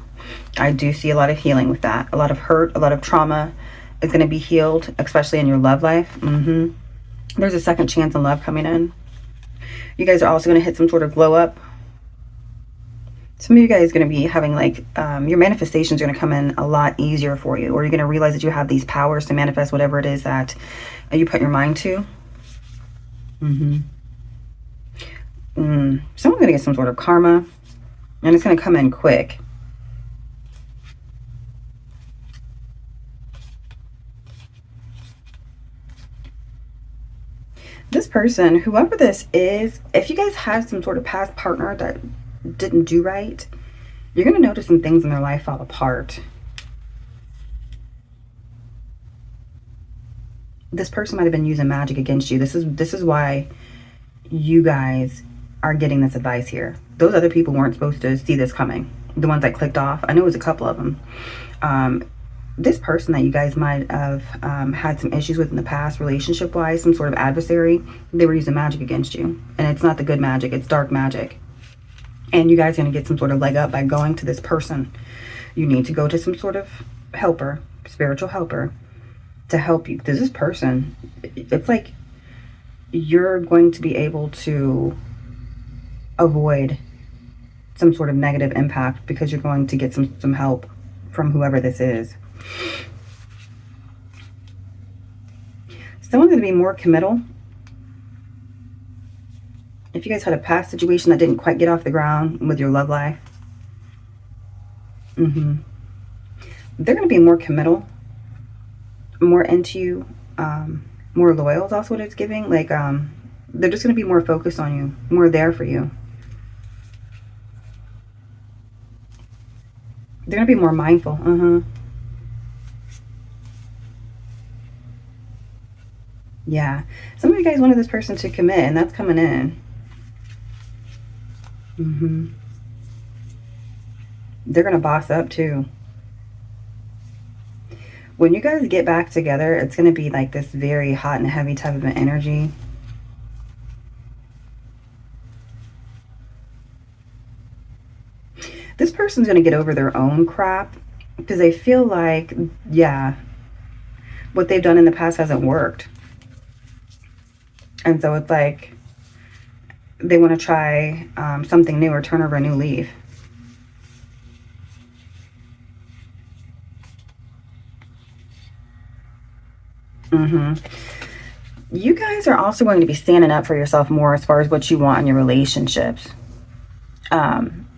I do see a lot of healing with that. A lot of hurt, a lot of trauma is going to be healed, especially in your love life. There's a second chance in love coming in. You guys are also going to hit some sort of glow up. Some of you guys are going to be having like, your manifestations are going to come in a lot easier for you, or you're going to realize that you have these powers to manifest whatever it is that you put your mind to. Someone's going to get some sort of karma, and it's going to come in quick. This person, whoever this is, if you guys have some sort of past partner that didn't do right, you're going to notice some things in their life fall apart. This person might have been using magic against you. This is why you guys are getting this advice here. Those other people weren't supposed to see this coming. The ones that clicked off. I know it was a couple of them. This person that you guys might have had some issues with in the past, relationship-wise, some sort of adversary, they were using magic against you. And it's not the good magic, it's dark magic. And you guys are going to get some sort of leg up by going to this person. You need to go to some sort of helper, spiritual helper, to help you. Because this person, it's like you're going to be able to avoid some sort of negative impact because you're going to get some help from whoever this is. Someone's going to be more committal. If you guys had a past situation that didn't quite get off the ground with your love life, they're going to be more committal, more into you, more loyal is also what it's giving. Like, they're just going to be more focused on you, more there for you. They're going to be more mindful. Yeah. Some of you guys wanted this person to commit, and that's coming in. They're going to boss up too. When you guys get back together, it's going to be like this very hot and heavy type of an energy. This person's going to get over their own crap because they feel like, yeah, what they've done in the past hasn't worked. And so it's like they want to try something new or turn over a new leaf. You guys are also going to be standing up for yourself more as far as what you want in your relationships.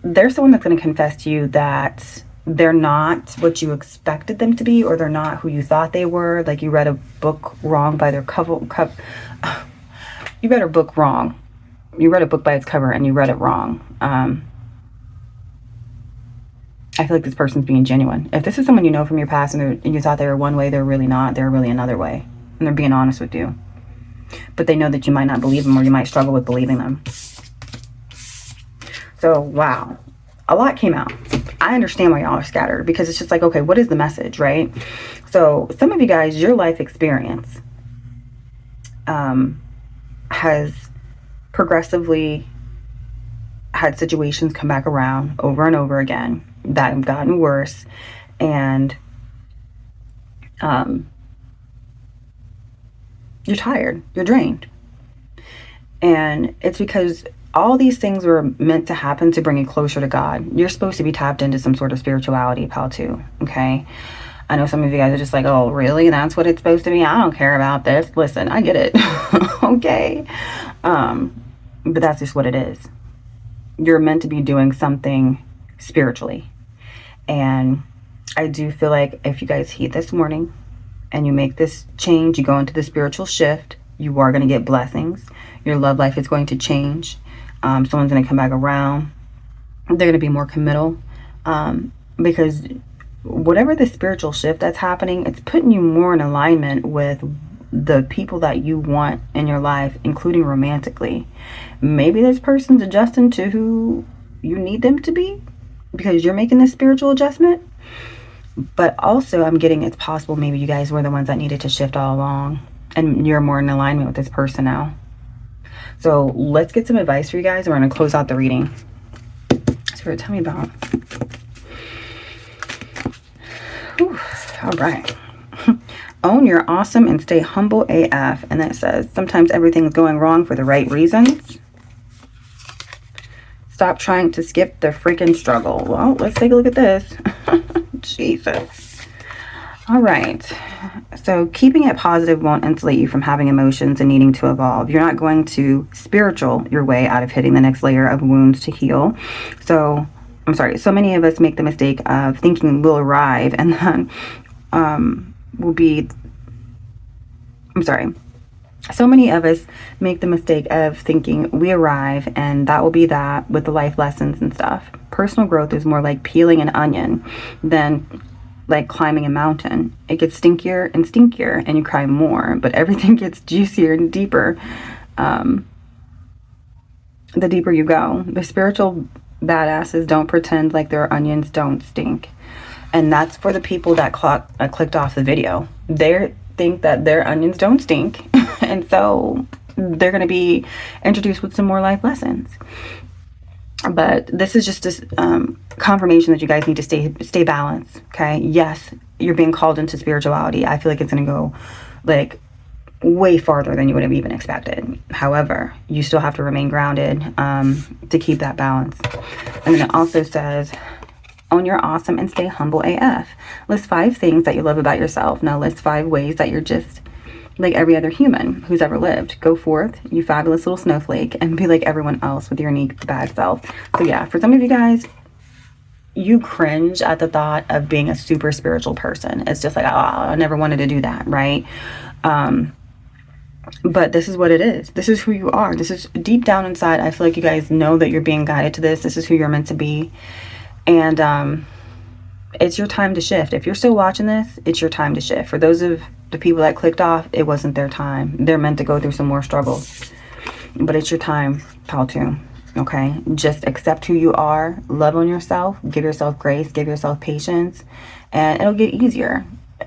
There's someone that's going to confess to you that they're not what you expected them to be, or they're not who you thought they were. Like you read a book wrong by their cover. You read a book wrong. You read a book by its cover and you read it wrong. I feel like this person's being genuine. If this is someone you know from your past and you thought they were one way, they're really not. They're really another way. And they're being honest with you. But they know that you might not believe them, or you might struggle with believing them. So, wow. A lot came out. I understand why y'all are scattered, because it's just like, okay, what is the message, right? So, some of you guys, your life experience has progressively had situations come back around over and over again that have gotten worse, and you're tired, you're drained, and it's because all these things were meant to happen to bring you closer to God. You're supposed to be tapped into some sort of spirituality, pal, too. Okay, I know some of you guys are just like, oh really, that's what it's supposed to be? I don't care about this. Listen, I get it. Okay, but that's just what it is. You're meant to be doing something spiritually. And I do feel like if you guys heed this morning and you make this change, you go into the spiritual shift, you are going to get blessings. Your love life is going to change. Someone's going to come back around. They're going to be more committal, because whatever the spiritual shift that's happening, it's putting you more in alignment with the people that you want in your life, including romantically. Maybe this person's adjusting to who you need them to be because you're making this spiritual adjustment. But also I'm getting it's possible maybe you guys were the ones that needed to shift all along, and you're more in alignment with this person now. So let's get some advice for you guys, and we're going to close out the reading. So tell me about. Whew, all right. Own your awesome and stay humble AF. And that says, sometimes everything's going wrong for the right reasons. Stop trying to skip the freaking struggle. Well, let's take a look at this. Jesus. All right. So keeping it positive won't insulate you from having emotions and needing to evolve. You're not going to spiritual your way out of hitting the next layer of wounds to heal. So many of us make the mistake of thinking we'll arrive and then so many of us make the mistake of thinking we arrive and that will be that with the life lessons and stuff. Personal growth is more like peeling an onion than like climbing a mountain. It gets stinkier and stinkier and you cry more, but everything gets juicier and deeper the deeper you go. The spiritual badasses don't pretend like their onions don't stink. And that's for the people that clicked off the video. They think that their onions don't stink. And so they're going to be introduced with some more life lessons. But this is just this confirmation that you guys need to stay balanced. Okay. Yes, you're being called into spirituality. I feel like it's going to go like way farther than you would have even expected. However, you still have to remain grounded to keep that balance. And then it also says, own your awesome and stay humble AF. List 5 things that you love about yourself. Now list 5 ways that you're just like every other human who's ever lived. Go forth, you fabulous little snowflake, and be like everyone else with your unique bad self. So yeah, for some of you guys, you cringe at the thought of being a super spiritual person. It's just like, oh, I never wanted to do that, right? But this is what it is. This is who you are. This is deep down inside. I feel like you guys know that you're being guided to this. This is who you're meant to be. And it's your time to shift. If you're still watching this, it's your time to shift. For those of the people that clicked off, it wasn't their time. They're meant to go through some more struggles. But it's your time, pal, too. Okay, just accept who you are, love on yourself, give yourself grace, give yourself patience, and it'll get easier.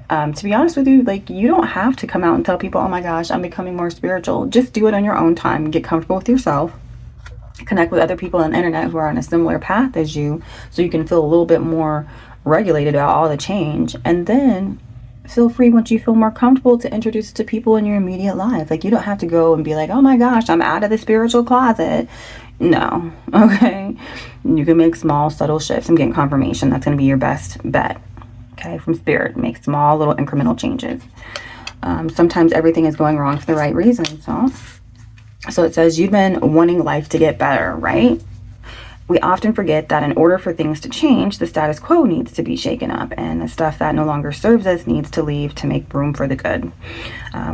To be honest with you, like, you don't have to come out and tell people, oh my gosh, I'm becoming more spiritual. Just do it on your own time. Get comfortable with yourself. Connect with other people on the internet who are on a similar path as you, so you can feel a little bit more regulated about all the change. And then feel free, once you feel more comfortable, to introduce it to people in your immediate life. Like, you don't have to go and be like, oh my gosh, I'm out of the spiritual closet. No. Okay, you can make small, subtle shifts. I'm getting confirmation that's going to be your best bet. Okay, from spirit. Make small, little incremental changes. Sometimes everything is going wrong for the right reason. So it says you've been wanting life to get better, right? We often forget that in order for things to change, the status quo needs to be shaken up, and the stuff that no longer serves us needs to leave to make room for the good.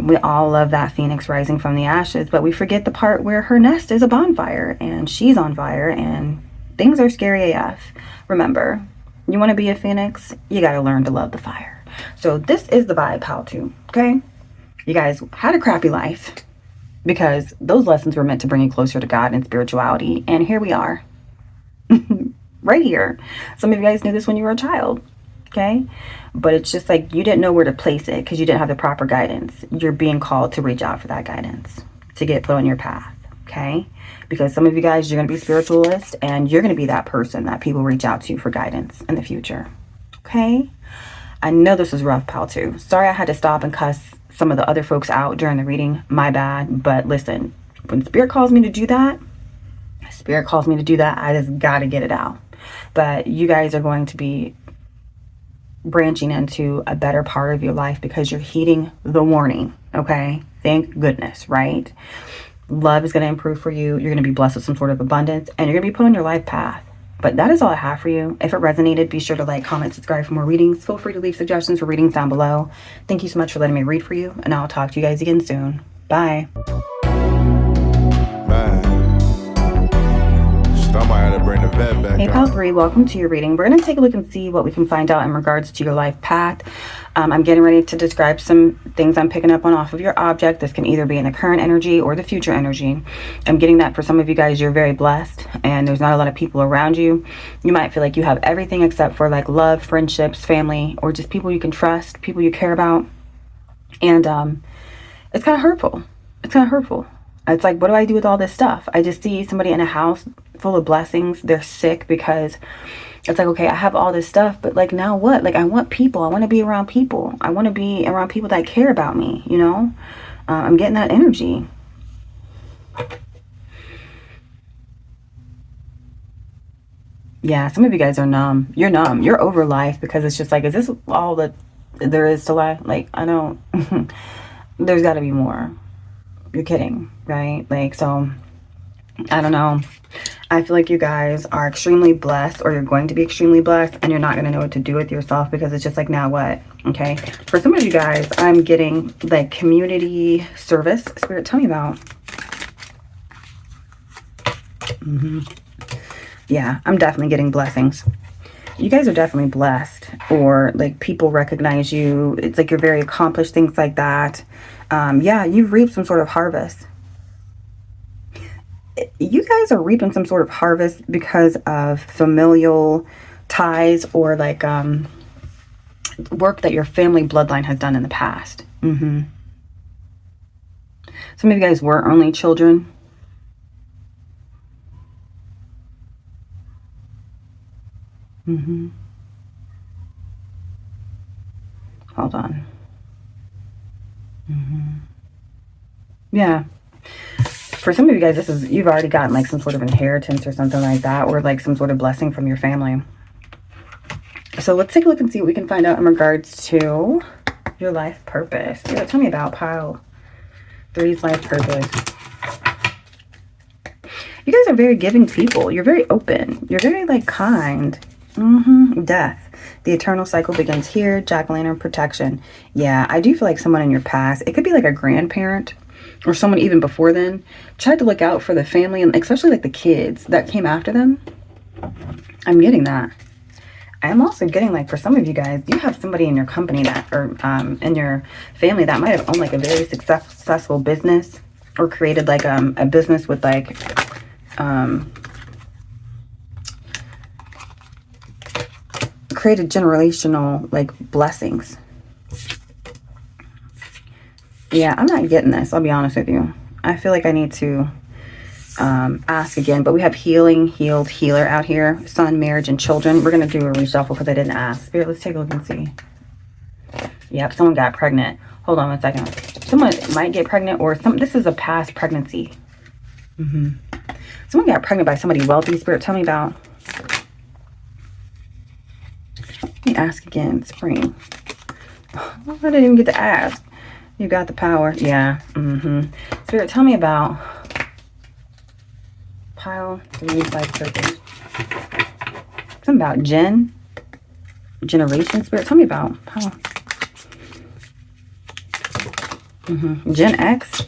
We all love that phoenix rising from the ashes, but we forget the part where her nest is a bonfire and she's on fire and things are scary AF. Remember, you want to be a phoenix, you got to learn to love the fire. So this is the vibe, how to, okay? You guys had a crappy life because those lessons were meant to bring you closer to God and spirituality, and here we are. Right here. Some of you guys knew this when you were a child, okay? But it's just like you didn't know where to place it because you didn't have the proper guidance. You're being called to reach out for that guidance, to get put on your path, okay? Because some of you guys, you're going to be spiritualists, and you're going to be that person that people reach out to for guidance in the future, okay? I know this was rough, pal, too. Sorry I had to stop and cuss some of the other folks out during the reading. My bad. But listen, when Spirit calls me to do that, Spirit calls me to do that, I just got to get it out. But you guys are going to be branching into a better part of your life because you're heeding the warning, okay? Thank goodness, right? Love is going to improve for you. You're going to be blessed with some sort of abundance, and you're going to be put on your life path. But that is all I have for you. If it resonated, be sure to like, comment, subscribe for more readings. Feel free to leave suggestions for readings down below. Thank you so much for letting me read for you, and I'll talk to you guys again soon. Bye. I might have to bring the vet back. Hey, pal 3, welcome to your reading. We're going to take a look and see what we can find out in regards to your life path. I'm getting ready to describe some things I'm picking up on off of your object. This can either be in the current energy or the future energy. I'm getting that for some of you guys, you're very blessed and there's not a lot of people around you. You might feel like you have everything except for like love, friendships, family, or just people you can trust, people you care about. And it's kind of hurtful. It's kind of hurtful. It's like, what do I do with all this stuff? I just see somebody in a house full of blessings. They're sick because it's like, okay, I have all this stuff, but like, now what? Like, I want people. I want to be around people. I want to be around people that care about me, you know? I'm getting that energy. Yeah, some of you guys are numb. You're numb. You're over life because it's just like, is this all that there is to life? Like, I don't, there's got to be more. You're kidding, right? Like, so I don't know. I feel like you guys are extremely blessed, or you're going to be extremely blessed, and you're not going to know what to do with yourself because it's just like, now what? Okay. For some of you guys, I'm getting like community service. Spirit, tell me about. Yeah, I'm definitely getting blessings. You guys are definitely blessed, or like people recognize you. It's like you're very accomplished, things like that. Yeah, you've reaped some sort of harvest. You guys are reaping some sort of harvest because of familial ties, or like work that your family bloodline has done in the past. Some of you guys were only children. Hold on. Yeah. For some of you guys, you've already gotten like some sort of inheritance or something like that, or like some sort of blessing from your family. So let's take a look and see what we can find out in regards to your life purpose. Yeah, tell me about pile 3's life purpose. You guys are very giving people. You're very open. You're very like kind. Death. The eternal cycle begins here. Jack-o'-lantern protection. Yeah, I do feel like someone in your past, it could be like a grandparent or someone even before then, tried to look out for the family, and especially like the kids that came after them. I'm getting that. I'm also getting like, for some of you guys, you have somebody in your company that, or in your family that might have owned like a very successful business, or created like a business with like created generational, like, blessings. Yeah, I'm not getting this. I'll be honest with you. I feel like I need to ask again. But we have healing, healed, healer out here. Son, marriage, and children. We're going to do a reshuffle because I didn't ask. Spirit, let's take a look and see. Yep, someone got pregnant. Hold on one second. Someone might get pregnant, or this is a past pregnancy. Someone got pregnant by somebody wealthy. Spirit, tell me about. Let me ask again. Spring. I didn't even get to ask. You got the power. Yeah. Spirit, tell me about pile 3 5 circles. Something about generation. Spirit, tell me about pile. Gen X.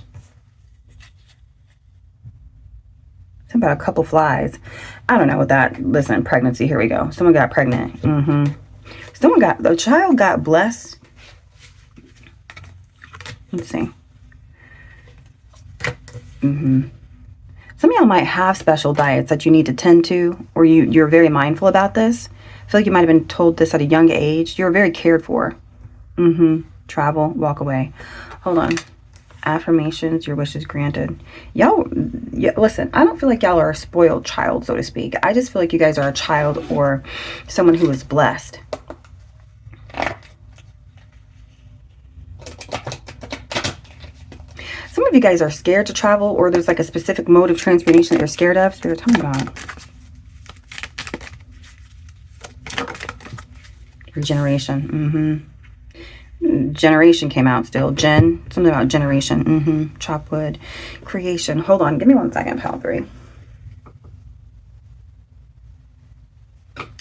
Something about a couple flies. I don't know what that. Listen, pregnancy. Here we go. Someone got pregnant. The child got blessed. Let's see. Some of y'all might have special diets that you need to tend to, or you're very mindful about this. I feel like you might have been told this at a young age. You're very cared for. Travel, walk away. Hold on. Affirmations, your wishes granted. Y'all, listen, I don't feel like y'all are a spoiled child, so to speak. I just feel like you guys are a child or someone who is blessed. Some of you guys are scared to travel, or there's like a specific mode of transportation that you're scared of. Spirit, tell me about. Regeneration. Generation came out still. Something about generation. Chop wood. Creation. Hold on. Give me 1 second, pile 3.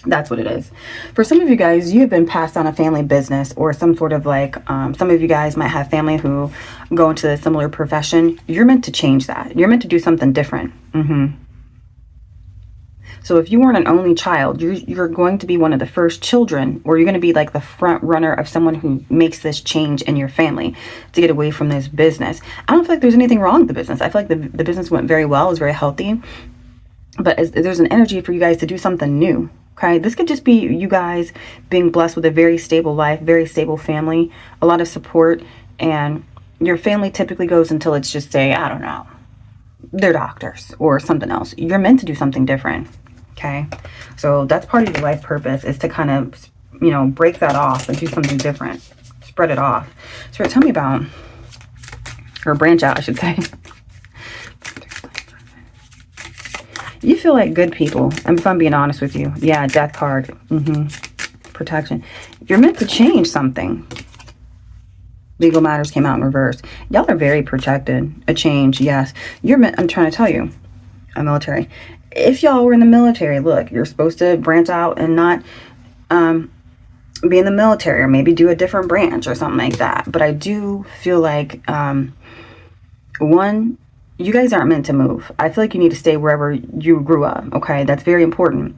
That's what it is. For some of you guys, you have been passed on a family business, or some sort of like, some of you guys might have family who go into a similar profession. You're meant to change that. You're meant to do something different. So if you weren't an only child, you're going to be one of the first children, or you're going to be like the front runner of someone who makes this change in your family to get away from this business. I don't feel like there's anything wrong with the business. I feel like the business went very well. It was very healthy. But there's an energy for you guys to do something new. Okay, this could just be you guys being blessed with a very stable life, very stable family, a lot of support, and your family typically goes until it's just, say, I don't know, they're doctors or something else. You're meant to do something different. Okay, so that's part of your life purpose, is to kind of, break that off and do something different, spread it off. So tell me about, or branch out, I should say. You feel like good people. And if I'm being honest with you, yeah, death card. Protection. You're meant to change something. Legal matters came out in reverse. Y'all are very protected. A change, yes. You're meant, I'm trying to tell you, a military. If y'all were in the military, look, you're supposed to branch out and not be in the military, or maybe do a different branch or something like that. But I do feel like, one, you guys aren't meant to move. I feel like you need to stay wherever you grew up. Okay, that's very important.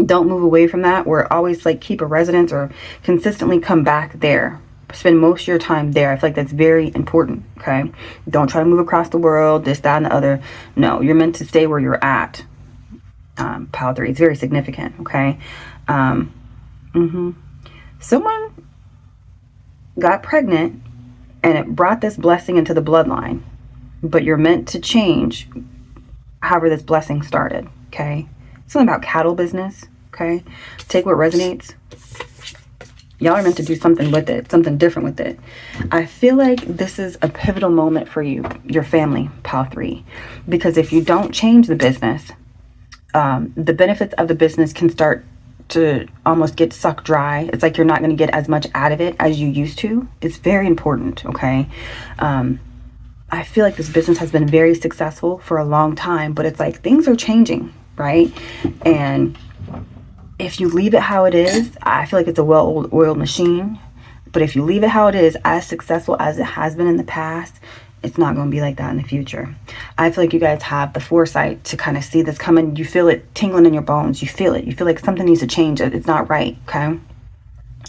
Don't move away from that, or always like keep a residence, or consistently come back there. Spend most of your time there. I feel like that's very important. Okay, don't try to move across the world, this, that, and the other. No, you're meant to stay where you're at. Pile 3 is very significant. Okay. Someone got pregnant, and it brought this blessing into the bloodline. But you're meant to change however this blessing started. Okay, something about cattle business. Okay, take what resonates. Y'all are meant to do something with it, something different with it. I feel like this is a pivotal moment for you, your family, pile 3, because if you don't change the business, the benefits of the business can start to almost get sucked dry. It's like you're not going to get as much out of it as you used to. It's very important. Okay. I feel like this business has been very successful for a long time, but it's like things are changing, right? And if you leave it how it is, I feel like it's a well-oiled machine. But if you leave it how it is, as successful as it has been in the past, it's not going to be like that in the future. I feel like you guys have the foresight to kind of see this coming. You feel it tingling in your bones. You feel it. You feel like something needs to change. It's not right, okay?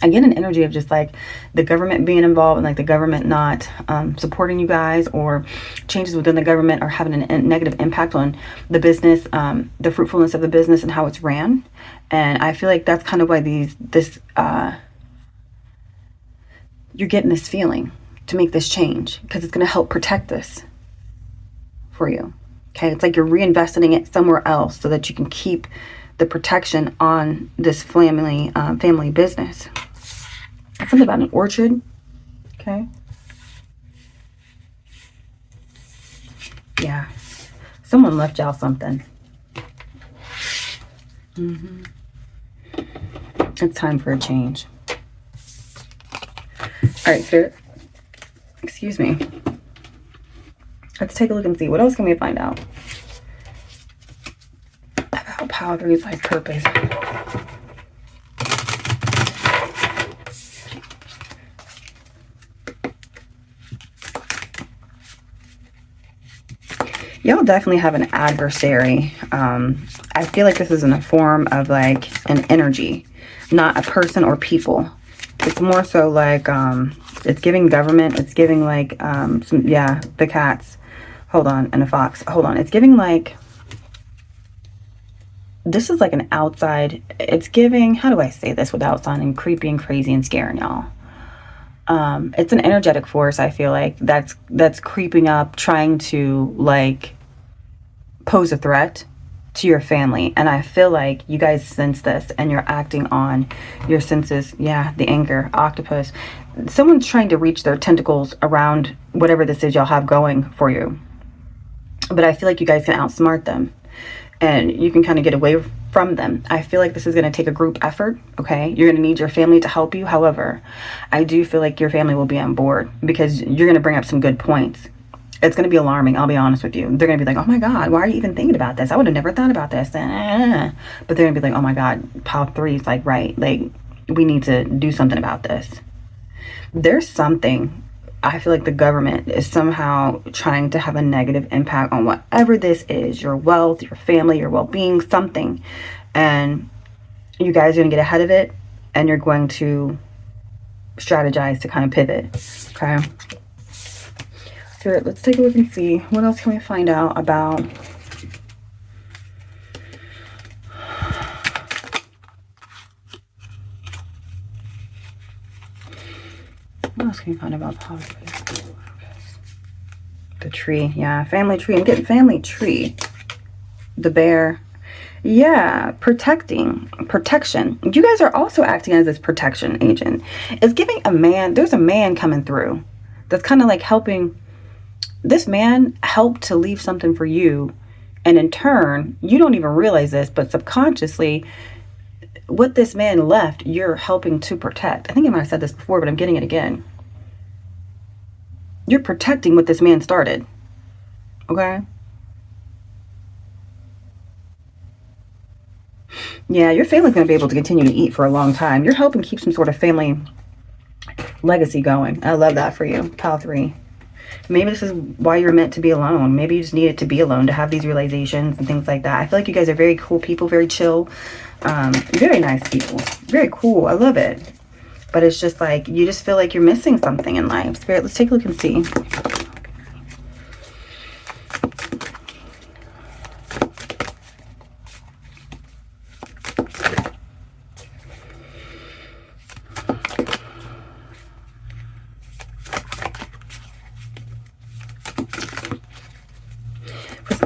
I get an energy of just like the government being involved and like the government not supporting you guys, or changes within the government are having a negative impact on the business, the fruitfulness of the business and how it's ran. And I feel like that's kind of why you're getting this feeling to make this change, because it's going to help protect this for you. Okay, it's like you're reinvesting it somewhere else so that you can keep the protection on this family business. Something about an orchard. Okay. Yeah. Someone left y'all something. It's time for a change. All right, Spirit. Excuse me. Let's take a look and see. What else can we find out about Power 3's life purpose? Y'all definitely have an adversary. I feel like this is in the form of like an energy, not a person or people. It's more so like, it's giving government. It's giving like, the cats. Hold on. And a fox. Hold on. It's giving like, this is like an outside. It's giving, how do I say this without sounding creepy and crazy and scaring y'all? It's an energetic force, I feel like, that's creeping up, trying to like pose a threat to your family. And I feel like you guys sense this and you're acting on your senses. Yeah, the anger, octopus. Someone's trying to reach their tentacles around whatever this is y'all have going for you. But I feel like you guys can outsmart them and you can kind of get away from them. I feel like this is going to take a group effort, okay? You're going to need your family to help you. However, I do feel like your family will be on board because you're going to bring up some good points. It's going to be alarming, I'll be honest with you. They're going to be like, oh my God, why are you even thinking about this? I would have never thought about this. But they're going to be like, oh my God, Power 3 is like, right, like, we need to do something about this. There's something, I feel like the government is somehow trying to have a negative impact on whatever this is, your wealth, your family, your well-being, something. And you guys are going to get ahead of it and you're going to strategize to kind of pivot, okay? Spirit, let's take a look and see what else can we find out about what else can you find about politics? The tree, yeah, family tree. I'm getting family tree. The bear, yeah, protection. You guys are also acting as this protection agent. It's giving a man. There's a man coming through that's kind of like helping. This man helped to leave something for you, and in turn, you don't even realize this, but subconsciously, what this man left, you're helping to protect. I think I might have said this before, but I'm getting it again. You're protecting what this man started, okay? Yeah, your family's going to be able to continue to eat for a long time. You're helping keep some sort of family legacy going. I love that for you, Power 3. Maybe this is why you're meant to be alone. Maybe you just needed to be alone to have these realizations and things like that. I feel like you guys are very cool people, very chill, very nice people, very cool. I love it. But it's just like, you just feel like you're missing something in life. Spirit, let's take a look and see.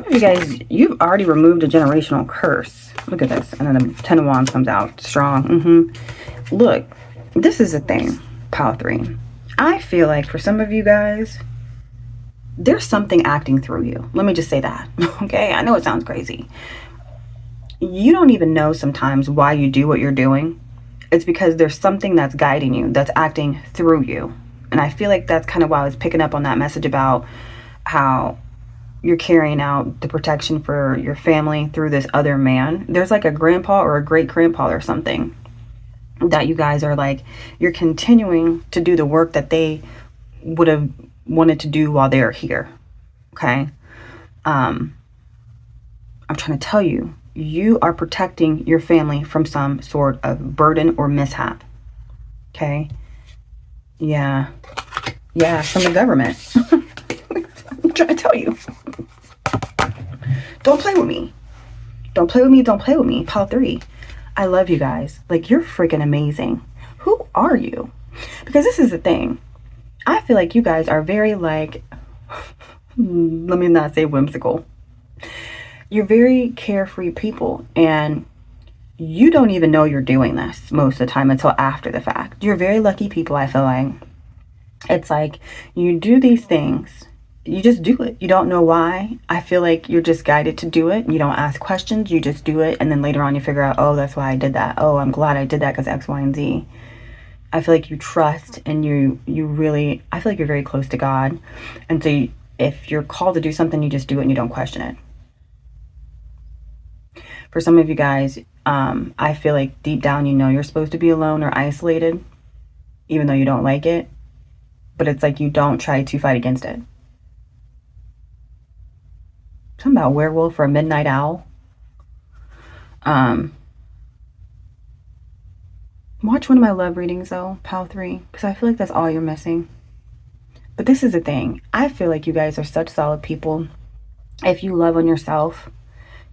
You guys, you've already removed a generational curse. Look at this. And then the 10 of Wands comes out strong. Look, this is the thing, Power 3. I feel like for some of you guys, there's something acting through you. Let me just say that. Okay, I know it sounds crazy. You don't even know sometimes why you do what you're doing. It's because there's something that's guiding you, that's acting through you. And I feel like that's kind of why I was picking up on that message about how you're carrying out the protection for your family through this other man. There's like a grandpa or a great grandpa or something that you guys are like, you're continuing to do the work that they would have wanted to do while they're here. Okay. I'm trying to tell you, you are protecting your family from some sort of burden or mishap. Okay. Yeah. Yeah, from the government. I'm trying to tell you. Don't play with me. Don't play with me. Don't play with me. Pile 3. I love you guys. Like, you're freaking amazing. Who are you? Because this is the thing. I feel like you guys are very, like, let me not say whimsical. You're very carefree people, and you don't even know you're doing this most of the time until after the fact. You're very lucky people, I feel like. It's like you do these things, you just do it. You don't know why. I feel like you're just guided to do it. You don't ask questions, you just do it, and then later on you figure out, oh, that's why I did that. Oh, I'm glad I did that because X, Y, and Z. I feel like you trust, and you really, I feel like you're very close to God. And so if you're called to do something, you just do it and you don't question it. For some of you guys, I feel like deep down you know you're supposed to be alone or isolated, even though you don't like it. But it's like you don't try to fight against it. Something about a werewolf or a midnight owl. Watch one of my love readings though, Pal 3, because I feel like that's all you're missing. But this is the thing. I feel like you guys are such solid people. If you love on yourself,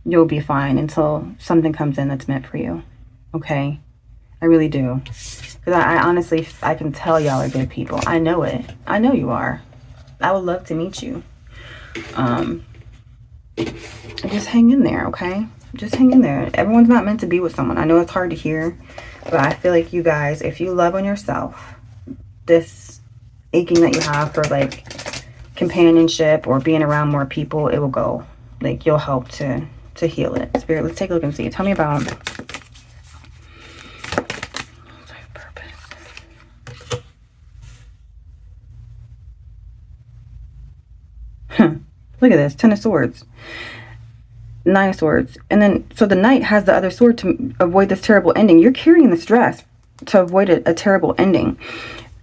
you'll be fine until something comes in that's meant for you. Okay? I really do. Because I honestly, I can tell y'all are good people. I know it. I know you are. I would love to meet you. Just hang in there, okay? Just hang in there. Everyone's not meant to be with someone. I know it's hard to hear, but I feel like you guys, if you love on yourself, this aching that you have for like companionship or being around more people, it will go. Like you'll help to heal it. Spirit, let's take a look and see. Tell me about purpose. Look at this. 10 of Swords. 9 of Swords. And then, so the Knight has the other sword to avoid this terrible ending. You're carrying the stress to avoid a terrible ending.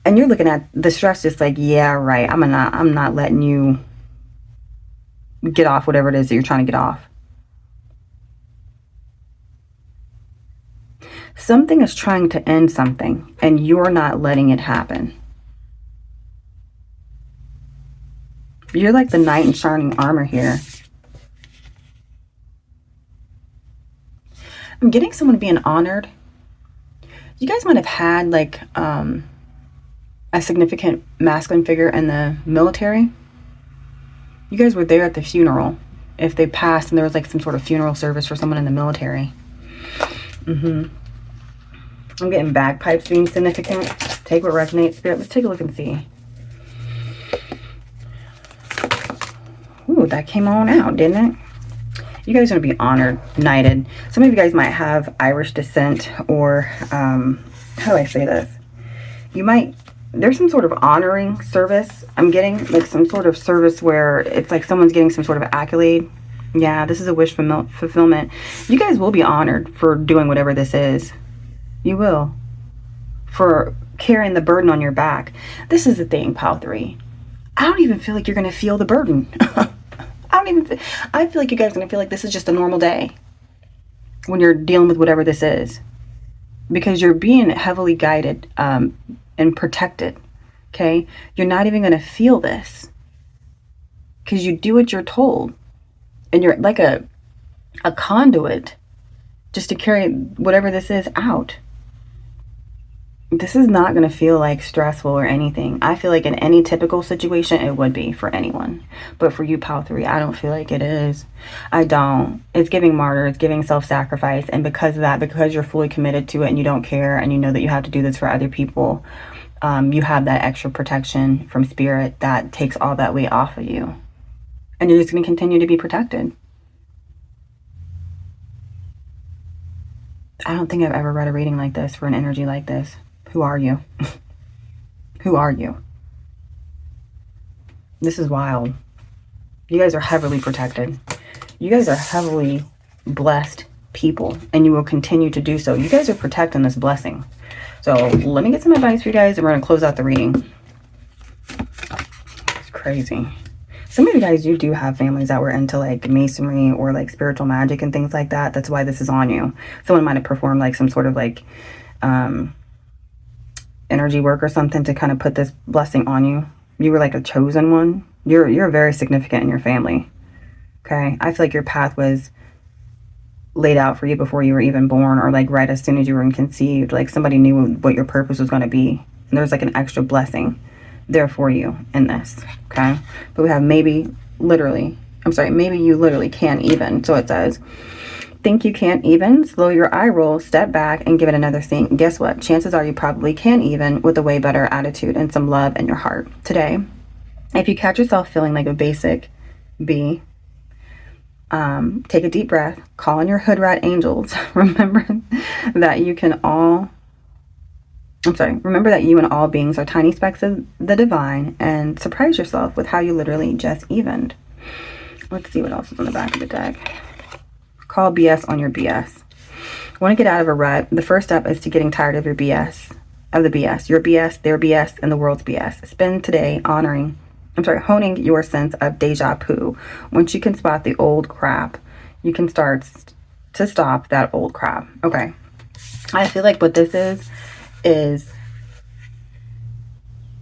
And you're looking at the stress just like, yeah, right. I'm not letting you get off whatever it is that you're trying to get off. Something is trying to end something, and you're not letting it happen. You're like the knight in shining armor here. I'm getting someone being honored. You guys might have had like a significant masculine figure in the military. You guys were there at the funeral. If they passed and there was like some sort of funeral service for someone in the military. I'm getting bagpipes being significant. Take what resonates, Spirit. Let's take a look and see. Ooh, that came on out, didn't it? You guys are going to be honored, knighted. Some of you guys might have Irish descent or, how do I say this? You might, there's some sort of honoring service I'm getting, like some sort of service where it's like someone's getting some sort of accolade. Yeah, this is a wish fulfillment. You guys will be honored for doing whatever this is. You will. For carrying the burden on your back. This is the thing, Pile 3. I don't even feel like you're going to feel the burden. I feel like you guys are going to feel like this is just a normal day when you're dealing with whatever this is. Because you're being heavily guided and protected. Okay? You're not even going to feel this. Because you do what you're told. And you're like a conduit just to carry whatever this is out. This is not going to feel like stressful or anything. I feel like in any typical situation, it would be for anyone. But for you, Pile 3, I don't feel like it is. I don't. It's giving martyr. It's giving self-sacrifice. And because of that, because you're fully committed to it and you don't care and you know that you have to do this for other people, you have that extra protection from Spirit that takes all that weight off of you. And you're just going to continue to be protected. I don't think I've ever read a reading like this for an energy like this. Who are you? Who are you? This is wild. You guys are heavily protected. You guys are heavily blessed people, and you will continue to do so. You guys are protecting this blessing. So let me get some advice for you guys, and we're going to close out the reading. It's crazy. Some of you guys, you do have families that were into like masonry or like spiritual magic and things like that. That's why this is on you. Someone might have performed like some sort of like energy work or something to kind of put this blessing on you. You were like a chosen one. You're very significant in your family. Okay? I feel like your path was laid out for you before you were even born, or like right as soon as you were conceived. Like somebody knew what your purpose was going to be. And there's like an extra blessing there for you in this. Okay? But we have maybe you literally can't even. So it says, think you can't even? Slow your eye roll, step back, and give it another think. Guess what? Chances are you probably can even, with a way better attitude and some love in your heart. Today, if you catch yourself feeling like a basic B, take a deep breath, call on your hood rat angels. Remember that you and all beings are tiny specks of the divine, and surprise yourself with how you literally just evened. Let's see what else is on the back of the deck. Call BS on your BS. Want to get out of a rut? The first step is to getting tired of your BS, your BS, their BS, and the world's BS. Spend today honing your sense of deja vu. Once you can spot the old crap, you can start to stop that old crap. Okay. I feel like what this is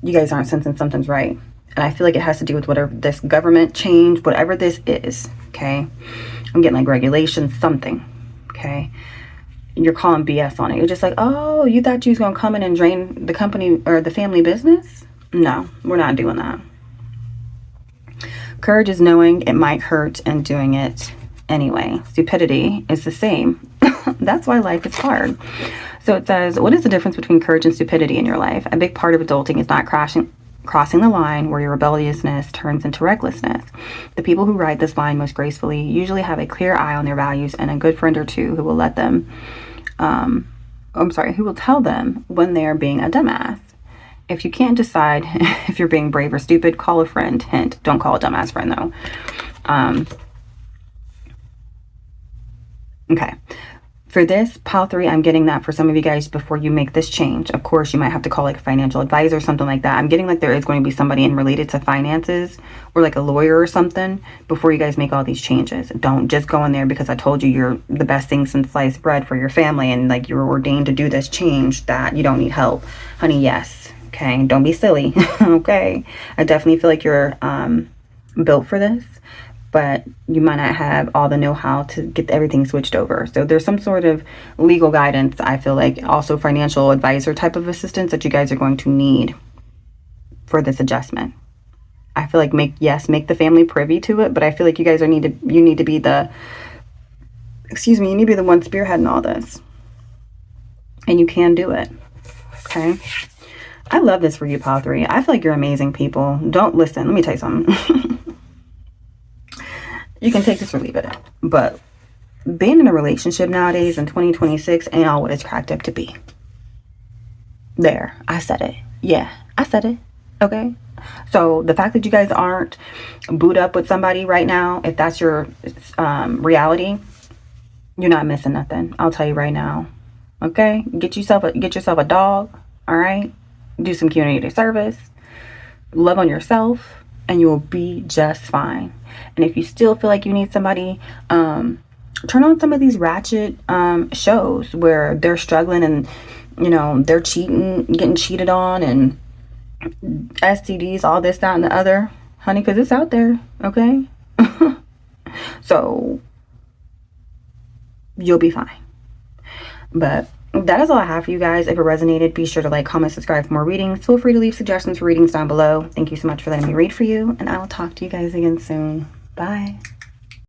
you guys aren't sensing something's right. And I feel like it has to do with whatever this government change, whatever this is. Okay. I'm getting like regulations, something. Okay. And you're calling BS on it. You're just like, oh, you thought you was going to come in and drain the company or the family business? No, we're not doing that. Courage is knowing it might hurt and doing it anyway. Stupidity is the same. That's why life is hard. So it says, what is the difference between courage and stupidity in your life? A big part of adulting is not crossing the line where your rebelliousness turns into recklessness. The people who ride this line most gracefully usually have a clear eye on their values and a good friend or two who will who will tell them when they're being a dumbass. If you can't decide if you're being brave or stupid, call a friend. Hint, don't call a dumbass friend though. Okay. For this, pile 3, I'm getting that for some of you guys before you make this change. Of course, you might have to call like a financial advisor or something like that. I'm getting like there is going to be somebody related to finances or like a lawyer or something before you guys make all these changes. Don't just go in there because I told you you're the best thing since sliced bread for your family and like you were ordained to do this change that you don't need help. Honey, yes. Okay. Don't be silly. Okay. I definitely feel like you're built for this, but you might not have all the know-how to get everything switched over. So there's some sort of legal guidance, I feel like, also financial advisor type of assistance that you guys are going to need for this adjustment. I feel like make the family privy to it, but I feel like you guys you need to be the one spearheading all this. And you can do it. Okay? I love this for you, Pile 3. I feel like you're amazing people. Don't listen. Let me tell you something. You can take this or leave it. But being in a relationship nowadays in 2026 ain't all what it's cracked up to be. There. I said it. Yeah, I said it. Okay? So the fact that you guys aren't booed up with somebody right now, if that's your reality, you're not missing nothing. I'll tell you right now. Okay? Get yourself a dog. All right? Do some community service. Love on yourself. And you will be just fine. And if you still feel like you need somebody, turn on some of these ratchet shows where they're struggling and, they're cheating, getting cheated on, and STDs, all this, that, and the other. Honey, because it's out there, okay? So, you'll be fine. But that is all I have for you guys. If it resonated, be sure to like, comment, subscribe for more readings. Feel free to leave suggestions for readings down below. Thank you so much for letting me read for you, and I will talk to you guys again soon. Bye.